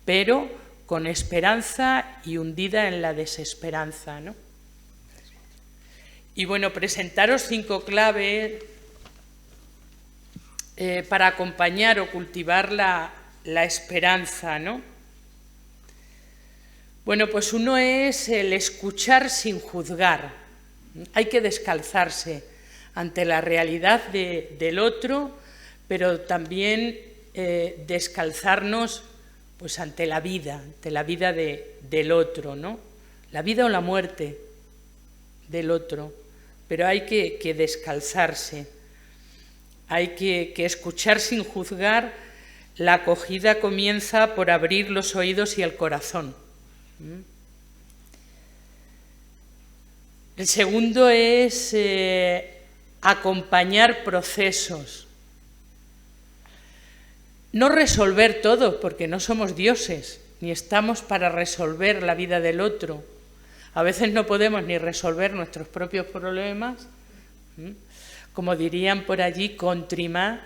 pero con esperanza y hundida en la desesperanza, ¿no? Y bueno, presentaros 5 claves para acompañar o cultivar la esperanza, ¿no? Bueno, pues uno es el escuchar sin juzgar. Hay que descalzarse ante la realidad del otro, pero también descalzarnos pues ante la vida del otro, ¿no? La vida o la muerte del otro, pero hay que descalzarse, hay que escuchar sin juzgar. La acogida comienza por abrir los oídos y el corazón. El segundo es acompañar procesos. No resolver todo, porque no somos dioses, ni estamos para resolver la vida del otro. A veces no podemos ni resolver nuestros propios problemas, como dirían por allí, contrimar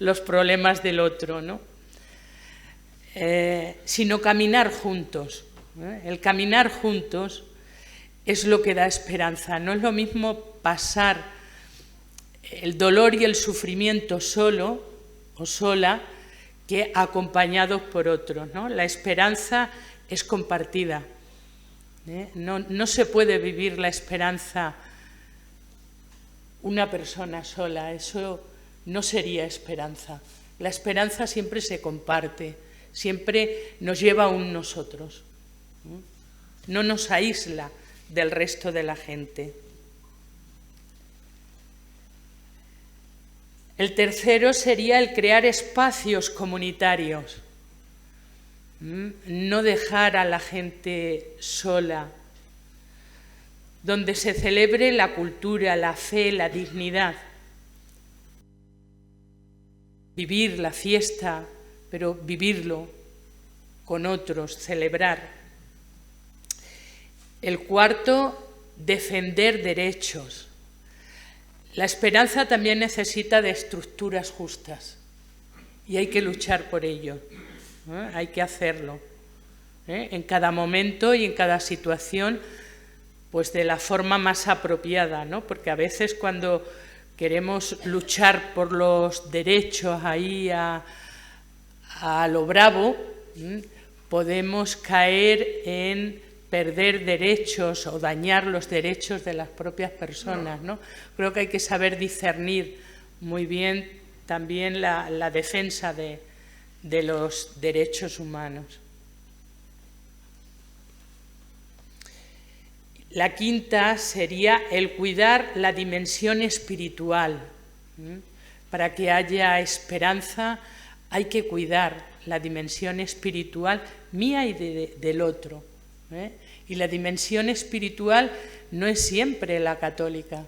los problemas del otro, ¿no? Sino caminar juntos. El caminar juntos es lo que da esperanza. No es lo mismo pasar el dolor y el sufrimiento solo o sola que acompañados por otros, ¿no? La esperanza es compartida. No se puede vivir la esperanza una persona sola, eso no sería esperanza. La esperanza siempre se comparte, siempre nos lleva a un nosotros, no nos aísla del resto de la gente. El tercero sería el crear espacios comunitarios, no dejar a la gente sola, donde se celebre la cultura, la fe, la dignidad. Vivir la fiesta, pero vivirlo con otros, celebrar. El cuarto, defender derechos. La esperanza también necesita de estructuras justas y hay que luchar por ello, hay que hacerlo, en cada momento y en cada situación, pues de la forma más apropiada, ¿no? Porque a veces cuando queremos luchar por los derechos ahí a lo bravo, podemos caer en perder derechos o dañar los derechos de las propias personas, ¿no? Creo que hay que saber discernir muy bien también la defensa de los derechos humanos. La quinta sería el cuidar la dimensión espiritual. Para que haya esperanza hay que cuidar la dimensión espiritual mía y del otro. Y la dimensión espiritual no es siempre la católica.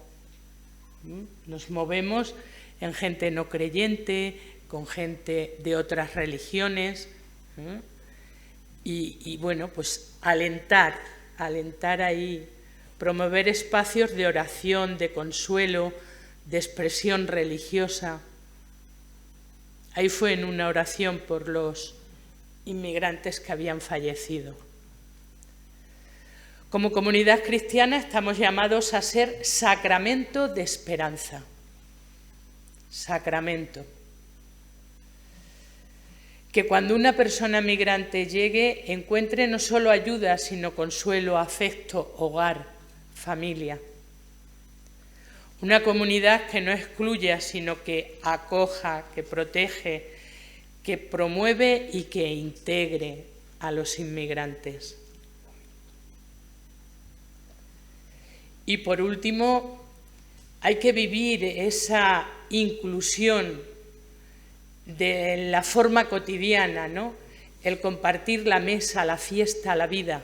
Nos movemos en gente no creyente, con gente de otras religiones. Y bueno, pues alentar ahí, promover espacios de oración, de consuelo, de expresión religiosa. Ahí fue en una oración por los inmigrantes que habían fallecido. Como comunidad cristiana estamos llamados a ser sacramento de esperanza. Sacramento. Que cuando una persona migrante llegue encuentre no solo ayuda, sino consuelo, afecto, hogar, familia. Una comunidad que no excluya, sino que acoja, que protege, que promueve y que integre a los inmigrantes. Y por último, hay que vivir esa inclusión de la forma cotidiana, ¿no? El compartir la mesa, la fiesta, la vida.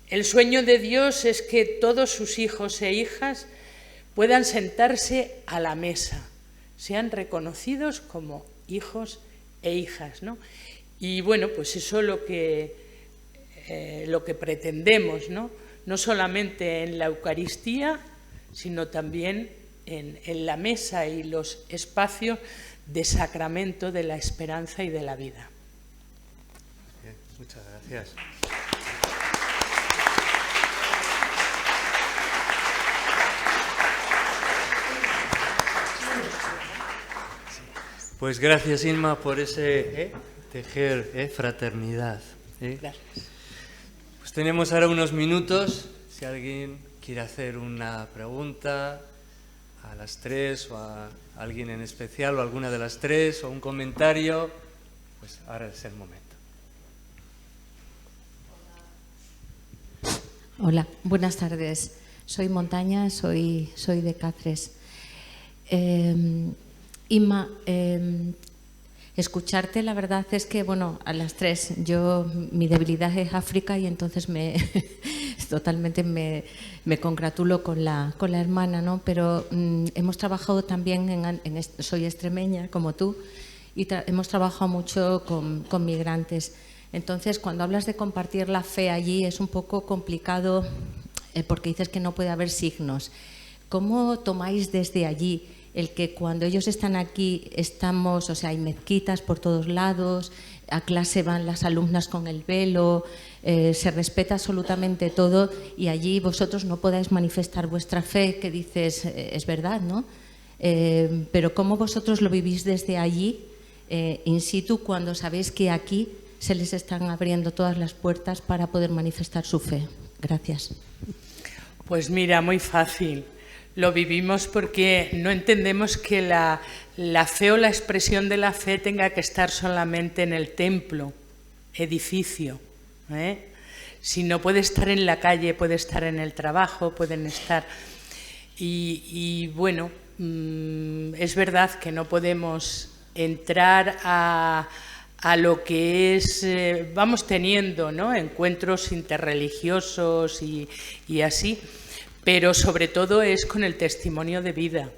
El sueño de Dios es que todos sus hijos e hijas puedan sentarse a la mesa, sean reconocidos como hijos e hijas, ¿no? Y bueno, pues eso es lo que pretendemos, ¿no? No solamente en la Eucaristía, sino también en la mesa y los espacios de sacramento de la esperanza y de la vida. Bien, muchas gracias. Pues gracias, Inma, por ese tejer fraternidad. Gracias. Pues tenemos ahora unos minutos, si alguien quiere hacer una pregunta a las tres o a alguien en especial o a alguna de las tres o un comentario, pues ahora es el momento. Hola, buenas tardes. Soy Montaña, soy de Cáceres. Inma, escucharte, la verdad es que, bueno, a las tres, mi debilidad es África y entonces totalmente me congratulo con la hermana, ¿no? Pero hemos trabajado también, soy extremeña, como tú, y hemos trabajado mucho con migrantes. Entonces, cuando hablas de compartir la fe allí, es un poco complicado porque dices que no puede haber signos. ¿Cómo tomáis desde allí el que cuando ellos están aquí estamos, o sea, hay mezquitas por todos lados, a clase van las alumnas con el velo, se respeta absolutamente todo y allí vosotros no podáis manifestar vuestra fe, que dices, es verdad, ¿no? Pero ¿cómo vosotros lo vivís desde allí, in situ, cuando sabéis que aquí se les están abriendo todas las puertas para poder manifestar su fe? Gracias. Pues mira, muy fácil. Lo vivimos porque no entendemos que la fe o la expresión de la fe tenga que estar solamente en el templo, edificio, sino puede estar en la calle, puede estar en el trabajo, pueden estar... Y bueno, es verdad que no podemos entrar a lo que es... vamos teniendo, ¿no?, encuentros interreligiosos y así... Pero sobre todo es con el testimonio de vida,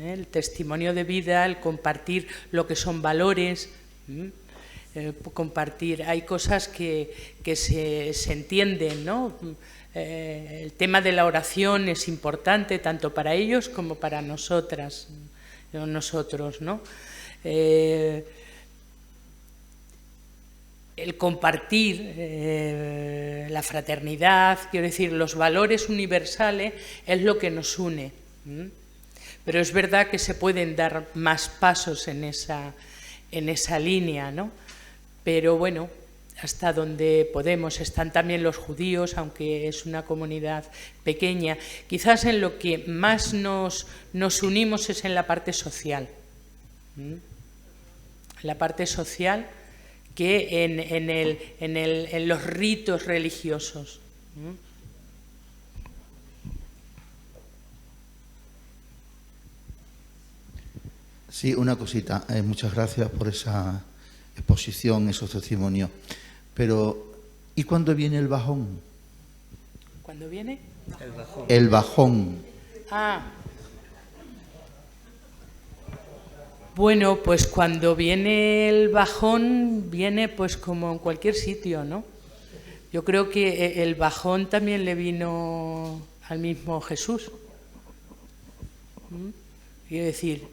el testimonio de vida, el compartir lo que son valores, compartir. Hay cosas que se entienden, ¿no? El tema de la oración es importante tanto para ellos como para nosotros, ¿no? El compartir, la fraternidad, quiero decir, los valores universales es lo que nos une. Pero es verdad que se pueden dar más pasos en esa línea, ¿no? Pero bueno, hasta donde podemos. Están también los judíos, aunque es una comunidad pequeña. Quizás en lo que más nos unimos es en la parte social. La parte social que en los ritos religiosos. Sí, una cosita. Muchas gracias por esa exposición, esos testimonios. Pero, ¿y cuándo viene el bajón? ¿Cuándo viene? El bajón. El bajón. Ah. Bueno, pues cuando viene el bajón, viene pues como en cualquier sitio, ¿no? Yo creo que el bajón también le vino al mismo Jesús. Quiero decir,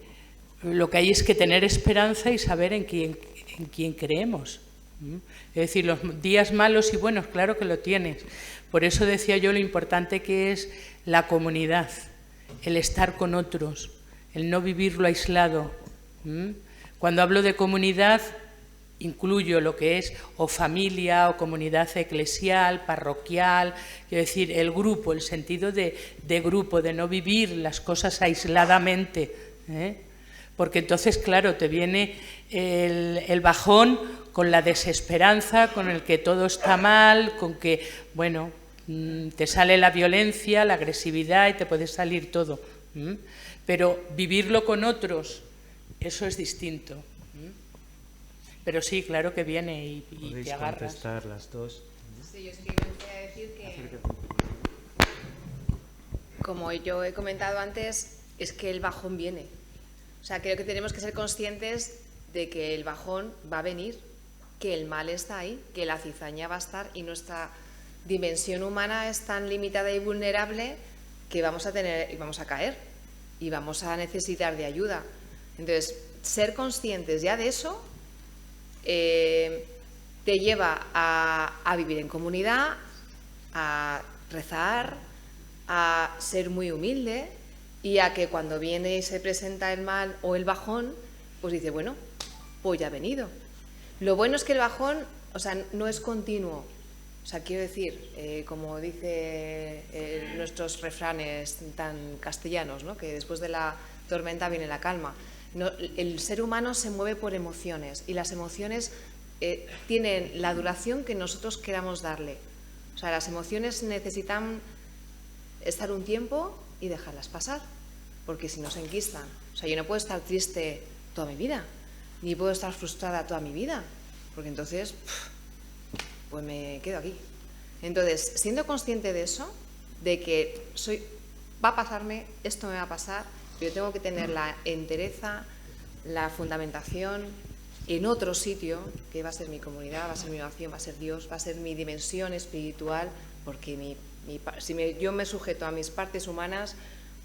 lo que hay es que tener esperanza y saber en quién creemos. Es decir, los días malos y buenos, claro que lo tienes. Por eso decía yo lo importante que es la comunidad, el estar con otros, el no vivirlo aislado. Cuando hablo de comunidad, incluyo lo que es o familia o comunidad eclesial, parroquial, quiero decir, el grupo, el sentido de grupo, de no vivir las cosas aisladamente, porque entonces, claro, te viene el bajón con la desesperanza, con el que todo está mal, con que, bueno, te sale la violencia, la agresividad y te puede salir todo. Pero vivirlo con otros, eso es distinto. Pero sí, claro que viene y te agarras. ¿Podéis contestar las dos? Sí, yo sí que me gustaría decir que, como yo he comentado antes, es que el bajón viene. O sea, creo que tenemos que ser conscientes de que el bajón va a venir, que el mal está ahí, que la cizaña va a estar y nuestra dimensión humana es tan limitada y vulnerable que vamos a caer y vamos a necesitar de ayuda. Entonces, ser conscientes ya de eso te lleva a vivir en comunidad, a rezar, a ser muy humilde y a que cuando viene y se presenta el mal o el bajón, pues dice, bueno, pues ya ha venido. Lo bueno es que el bajón, o sea, no es continuo. O sea, quiero decir, como dice nuestros refranes tan castellanos, ¿no? Que después de la tormenta viene la calma. No, el ser humano se mueve por emociones y las emociones tienen la duración que nosotros queramos darle. O sea, las emociones necesitan estar un tiempo y dejarlas pasar, porque si no se enquistan. O sea, yo no puedo estar triste toda mi vida, ni puedo estar frustrada toda mi vida, porque entonces, pues me quedo aquí. Entonces, siendo consciente de eso, de que va a pasarme, esto me va a pasar, yo tengo que tener la entereza, la fundamentación en otro sitio, que va a ser mi comunidad, va a ser mi oración, va a ser Dios, va a ser mi dimensión espiritual, porque yo me sujeto a mis partes humanas,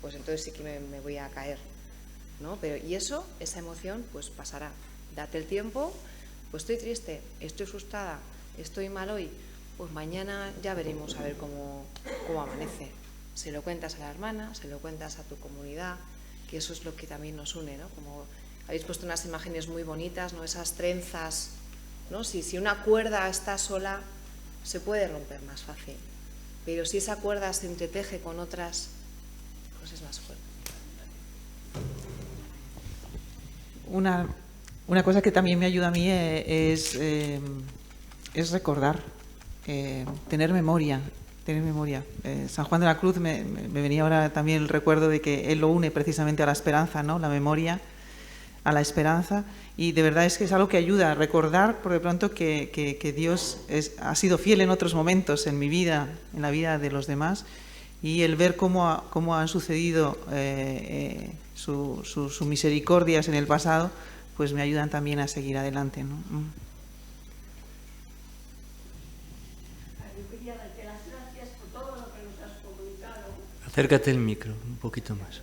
pues entonces sí que me voy a caer, ¿no? Pero, y eso, esa emoción, pues pasará. Date el tiempo, pues estoy triste, estoy frustrada, estoy mal hoy, pues mañana ya veremos a ver cómo amanece. Se lo cuentas a la hermana, se lo cuentas a tu comunidad, que eso es lo que también nos une, ¿no? Como habéis puesto unas imágenes muy bonitas, ¿no? Esas trenzas, ¿no? Si una cuerda está sola, se puede romper más fácil, pero si esa cuerda se entreteje con otras, pues es más fuerte. Una cosa que también me ayuda a mí es recordar, tener memoria. San Juan de la Cruz me venía ahora también el recuerdo de que él lo une precisamente a la esperanza, ¿no? La memoria a la esperanza, y de verdad es que es algo que ayuda a recordar por de pronto que Dios ha sido fiel en otros momentos en mi vida, en la vida de los demás, y el ver cómo han sucedido sus misericordias en el pasado, pues me ayudan también a seguir adelante, ¿no? Acércate el micro, un poquito más.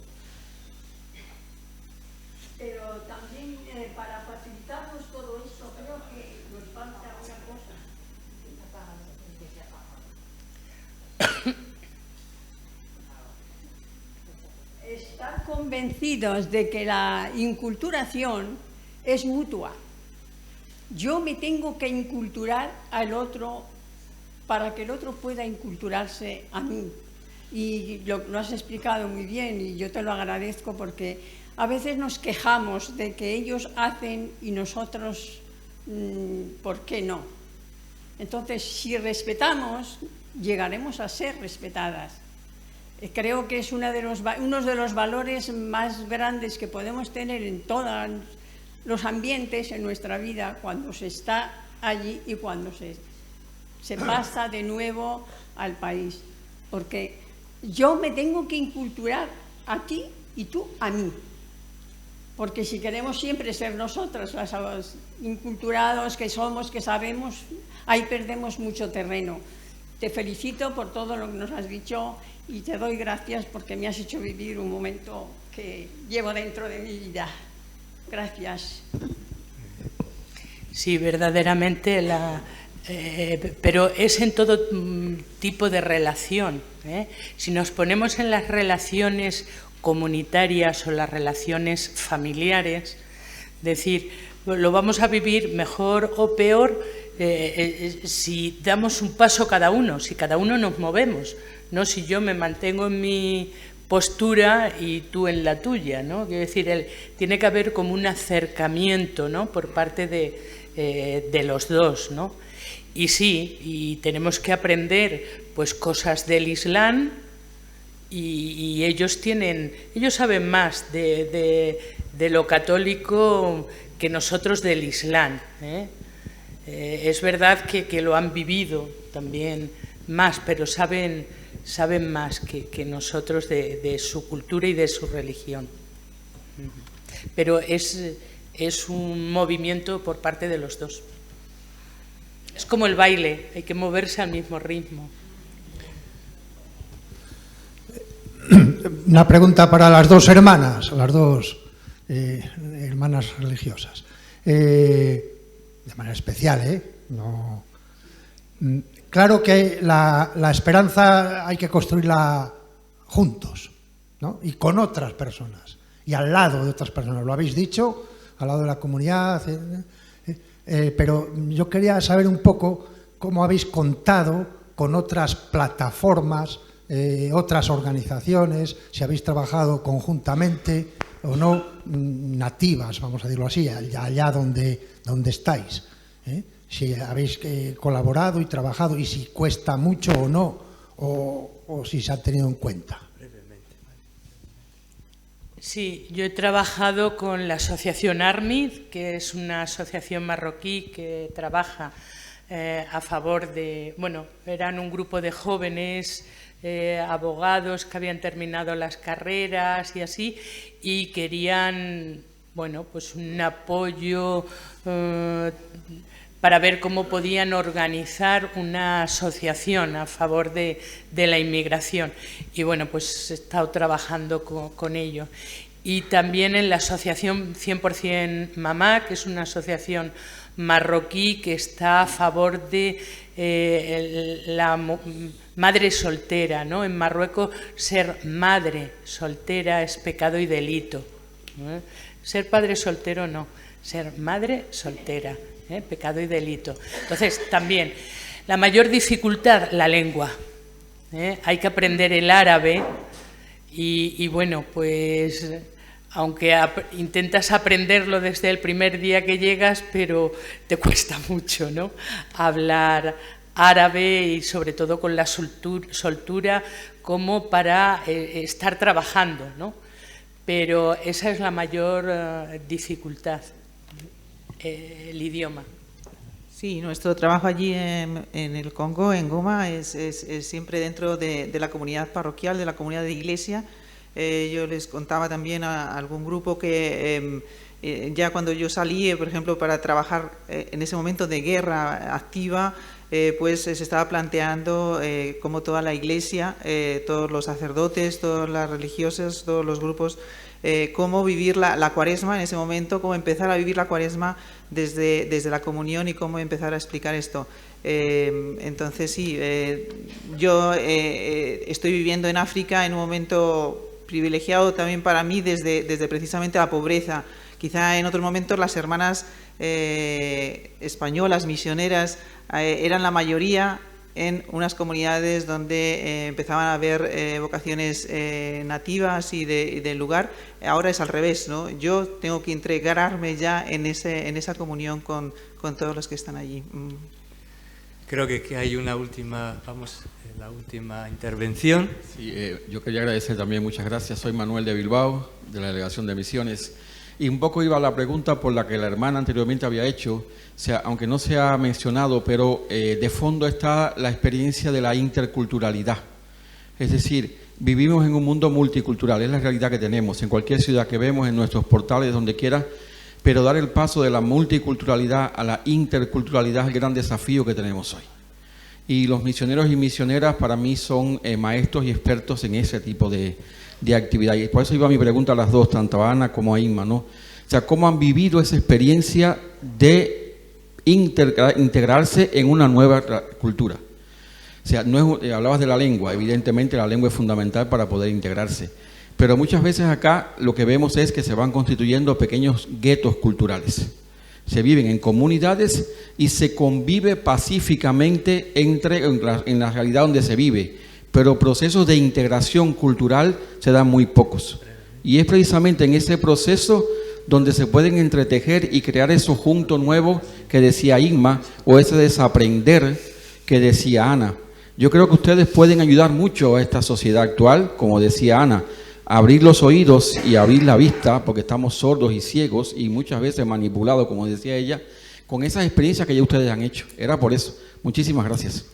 Pero también para facilitarnos todo eso, creo que nos falta una cosa. Estar convencidos de que la inculturación es mutua. Yo me tengo que inculturar al otro para que el otro pueda inculturarse a mí. Y lo has explicado muy bien y yo te lo agradezco, porque a veces nos quejamos de que ellos hacen y nosotros, ¿por qué no? Entonces, si respetamos, llegaremos a ser respetadas. Creo que es uno de los valores más grandes que podemos tener en todos los ambientes en nuestra vida, cuando se está allí y cuando se pasa de nuevo al país. Porque yo me tengo que inculturar a ti y tú a mí, porque si queremos siempre ser nosotros los inculturados que somos, que sabemos, ahí perdemos mucho terreno. Te felicito por todo lo que nos has dicho y te doy gracias porque me has hecho vivir un momento que llevo dentro de mi vida. Gracias. Sí, verdaderamente pero es en todo tipo de relación, ¿eh? Si nos ponemos en las relaciones comunitarias o las relaciones familiares, decir, lo vamos a vivir mejor o peor si damos un paso cada uno, si cada uno nos movemos, no si yo me mantengo en mi postura y tú en la tuya, ¿no? Quiero decir, tiene que haber como un acercamiento, ¿no?, por parte de los dos, ¿no? Y sí, y tenemos que aprender pues cosas del Islam y ellos saben más de lo católico que nosotros del Islam, ¿eh? Es verdad que lo han vivido también más, pero saben más que nosotros de su cultura y de su religión. Pero es un movimiento por parte de los dos. Es como el baile, hay que moverse al mismo ritmo. Una pregunta para las dos hermanas, las dos hermanas religiosas. De manera especial, No. Claro que la esperanza hay que construirla juntos, ¿no? Y con otras personas, y al lado de otras personas. Lo habéis dicho, al lado de la comunidad. Pero yo quería saber un poco cómo habéis contado con otras plataformas, otras organizaciones, si habéis trabajado conjuntamente o no, nativas, vamos a decirlo así, allá donde estáis. Si habéis colaborado y trabajado y si cuesta mucho o no, o si se ha tenido en cuenta. Sí, yo he trabajado con la asociación ARMID, que es una asociación marroquí que trabaja a favor de, eran un grupo de jóvenes abogados que habían terminado las carreras y así, y querían, pues un apoyo para ver cómo podían organizar una asociación a favor de la inmigración. Y pues he estado trabajando con ello. Y también en la asociación 100% Mamá, que es una asociación marroquí que está a favor de la madre soltera, ¿no? En Marruecos ser madre soltera es pecado y delito. Ser padre soltero no, ser madre soltera. Pecado y delito. Entonces, también, la mayor dificultad, la lengua. Hay que aprender el árabe y pues, aunque intentas aprenderlo desde el primer día que llegas, pero te cuesta mucho, ¿no? Hablar árabe y sobre todo con la soltura como para estar trabajando, ¿no? Pero esa es la mayor dificultad. El idioma. Sí, nuestro trabajo allí en el Congo, en Goma, es siempre dentro de la comunidad parroquial, de la comunidad de iglesia. Yo les contaba también a algún grupo que ya cuando yo salí, por ejemplo, para trabajar en ese momento de guerra activa, pues se estaba planteando cómo toda la iglesia, todos los sacerdotes, todas las religiosas, todos los grupos, cómo vivir la cuaresma en ese momento, cómo empezar a vivir la cuaresma desde la comunión y cómo empezar a explicar esto. Entonces sí, yo estoy viviendo en África en un momento privilegiado también para mí desde precisamente la pobreza. Quizá en otros momentos las hermanas españolas, misioneras, eran la mayoría en unas comunidades donde empezaban a haber vocaciones nativas y del lugar. Ahora es al revés, ¿no? Yo tengo que integrarme ya en esa comunión con todos los que están allí. Creo que hay una última, la última intervención. Sí, yo quería agradecer también, muchas gracias. Soy Manuel de Bilbao, de la Delegación de Misiones. Y un poco iba a la pregunta por la que la hermana anteriormente había hecho, o sea, aunque no se ha mencionado, pero de fondo está la experiencia de la interculturalidad. Es decir, vivimos en un mundo multicultural, es la realidad que tenemos, en cualquier ciudad que vemos, en nuestros portales, donde quiera, pero dar el paso de la multiculturalidad a la interculturalidad es el gran desafío que tenemos hoy. Y los misioneros y misioneras para mí son maestros y expertos en ese tipo de actividad. Y por eso iba mi pregunta a las dos, tanto a Ana como a Inma, ¿no? O sea, ¿cómo han vivido esa experiencia de integrarse en una nueva cultura? O sea, no es, hablabas de la lengua, evidentemente la lengua es fundamental para poder integrarse, pero muchas veces acá lo que vemos es que se van constituyendo pequeños guetos culturales. Se viven en comunidades y se convive pacíficamente en la realidad donde se vive, pero procesos de integración cultural se dan muy pocos. Y es precisamente en ese proceso donde se pueden entretejer y crear esos juntos nuevos que decía Inma, o ese desaprender que decía Ana. Yo creo que ustedes pueden ayudar mucho a esta sociedad actual, como decía Ana, a abrir los oídos y abrir la vista, porque estamos sordos y ciegos y muchas veces manipulados, como decía ella, con esas experiencias que ya ustedes han hecho. Era por eso. Muchísimas gracias.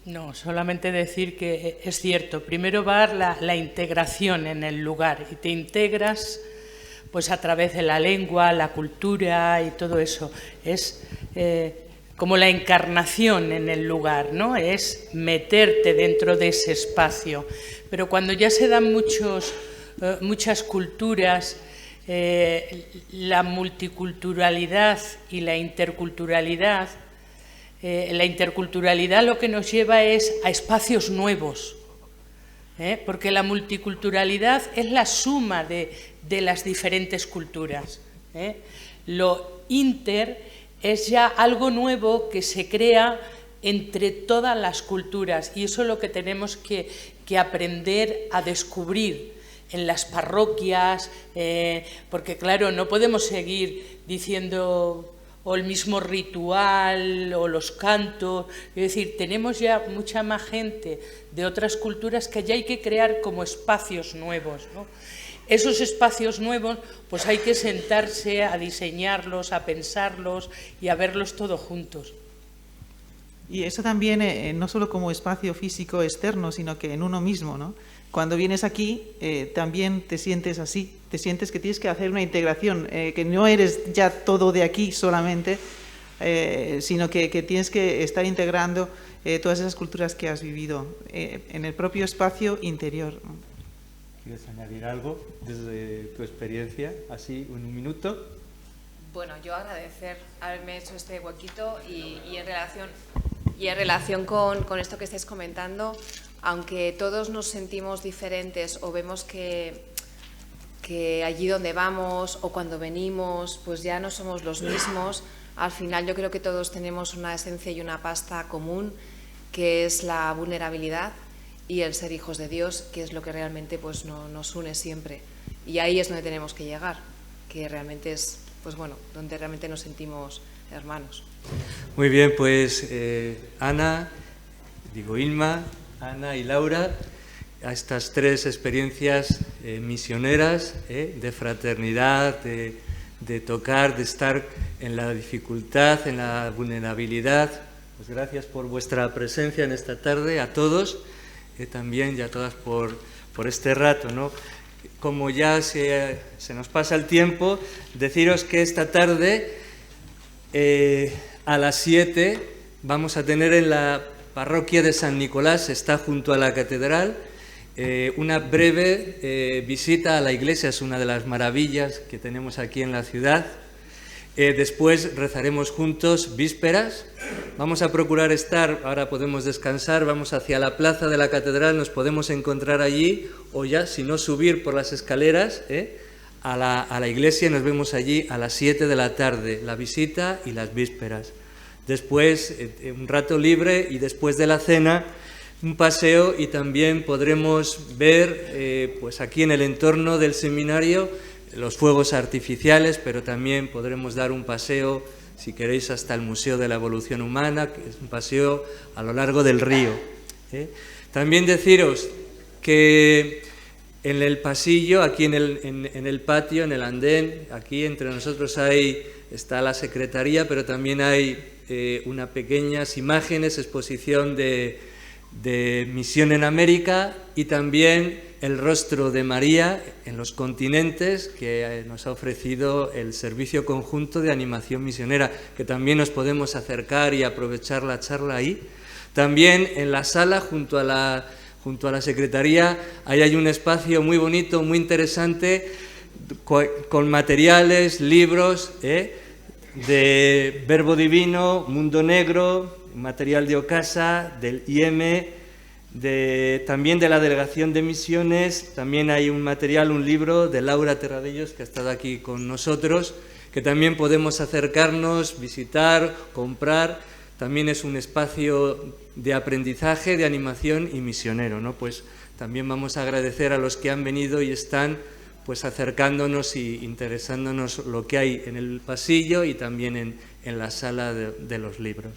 No, solamente decir que es cierto. Primero va la integración en el lugar y te integras pues a través de la lengua, la cultura y todo eso. Es como la encarnación en el lugar, ¿no? Es meterte dentro de ese espacio. Pero cuando ya se dan muchas culturas, la multiculturalidad y la interculturalidad lo que nos lleva es a espacios nuevos, porque la multiculturalidad es la suma de las diferentes culturas. Lo inter es ya algo nuevo que se crea entre todas las culturas y eso es lo que tenemos que aprender a descubrir en las parroquias, porque claro, no podemos seguir diciendo o el mismo ritual o los cantos, es decir, tenemos ya mucha más gente de otras culturas que ya hay que crear como espacios nuevos, ¿no? Esos espacios nuevos pues hay que sentarse a diseñarlos, a pensarlos y a verlos todos juntos. Y eso también no solo como espacio físico externo, sino que en uno mismo, ¿no? Cuando vienes aquí también te sientes así, te sientes que tienes que hacer una integración, que no eres ya todo de aquí solamente, sino que tienes que estar integrando todas esas culturas que has vivido en el propio espacio interior. ¿Quieres añadir algo desde tu experiencia, así, en un minuto? Bueno, yo agradecer haberme hecho este huequito y en relación con esto que estáis comentando, aunque todos nos sentimos diferentes o vemos que allí donde vamos o cuando venimos pues ya no somos los mismos, al final yo creo que todos tenemos una esencia y una pasta común, que es la vulnerabilidad y el ser hijos de Dios, que es lo que realmente pues nos une siempre. Y ahí es donde tenemos que llegar, que realmente es pues bueno, donde realmente nos sentimos hermanos. Muy bien, pues Inma, Ana y Laura, a estas tres experiencias misioneras, de fraternidad, de tocar, de estar en la dificultad, en la vulnerabilidad. Pues gracias por vuestra presencia en esta tarde, a todos, también y a todas por este rato, ¿no? Como ya se nos pasa el tiempo, deciros que esta tarde a las 7 vamos a tener en la parroquia de San Nicolás, está junto a la catedral, una breve visita a la iglesia, es una de las maravillas que tenemos aquí en la ciudad. Después rezaremos juntos vísperas, vamos a procurar estar, ahora podemos descansar, vamos hacia la plaza de la catedral, nos podemos encontrar allí o ya, si no, subir por las escaleras a la iglesia, nos vemos allí a las 7 de la tarde, la visita y las vísperas. Después un rato libre y después de la cena un paseo y también podremos ver pues aquí en el entorno del seminario los fuegos artificiales, pero también podremos dar un paseo, si queréis, hasta el Museo de la Evolución Humana, que es un paseo a lo largo del río. También deciros que en el pasillo, aquí en el patio, en el andén, aquí entre nosotros está la secretaría, pero también hay unas pequeñas imágenes, exposición de Misión en América y también el rostro de María en los continentes que nos ha ofrecido el Servicio Conjunto de Animación Misionera, que también nos podemos acercar y aprovechar la charla ahí. También en la sala, junto a la secretaría, ahí hay un espacio muy bonito, muy interesante, con materiales, libros, de Verbo Divino, Mundo Negro, material de Ocasa, del IM, También de la Delegación de Misiones, también hay un material, un libro de Laura Terradellos, que ha estado aquí con nosotros, que también podemos acercarnos, visitar, comprar. También es un espacio de aprendizaje, de animación y misionero, ¿no? Pues también vamos a agradecer a los que han venido y están pues acercándonos y interesándonos lo que hay en el pasillo y también en la sala de los libros.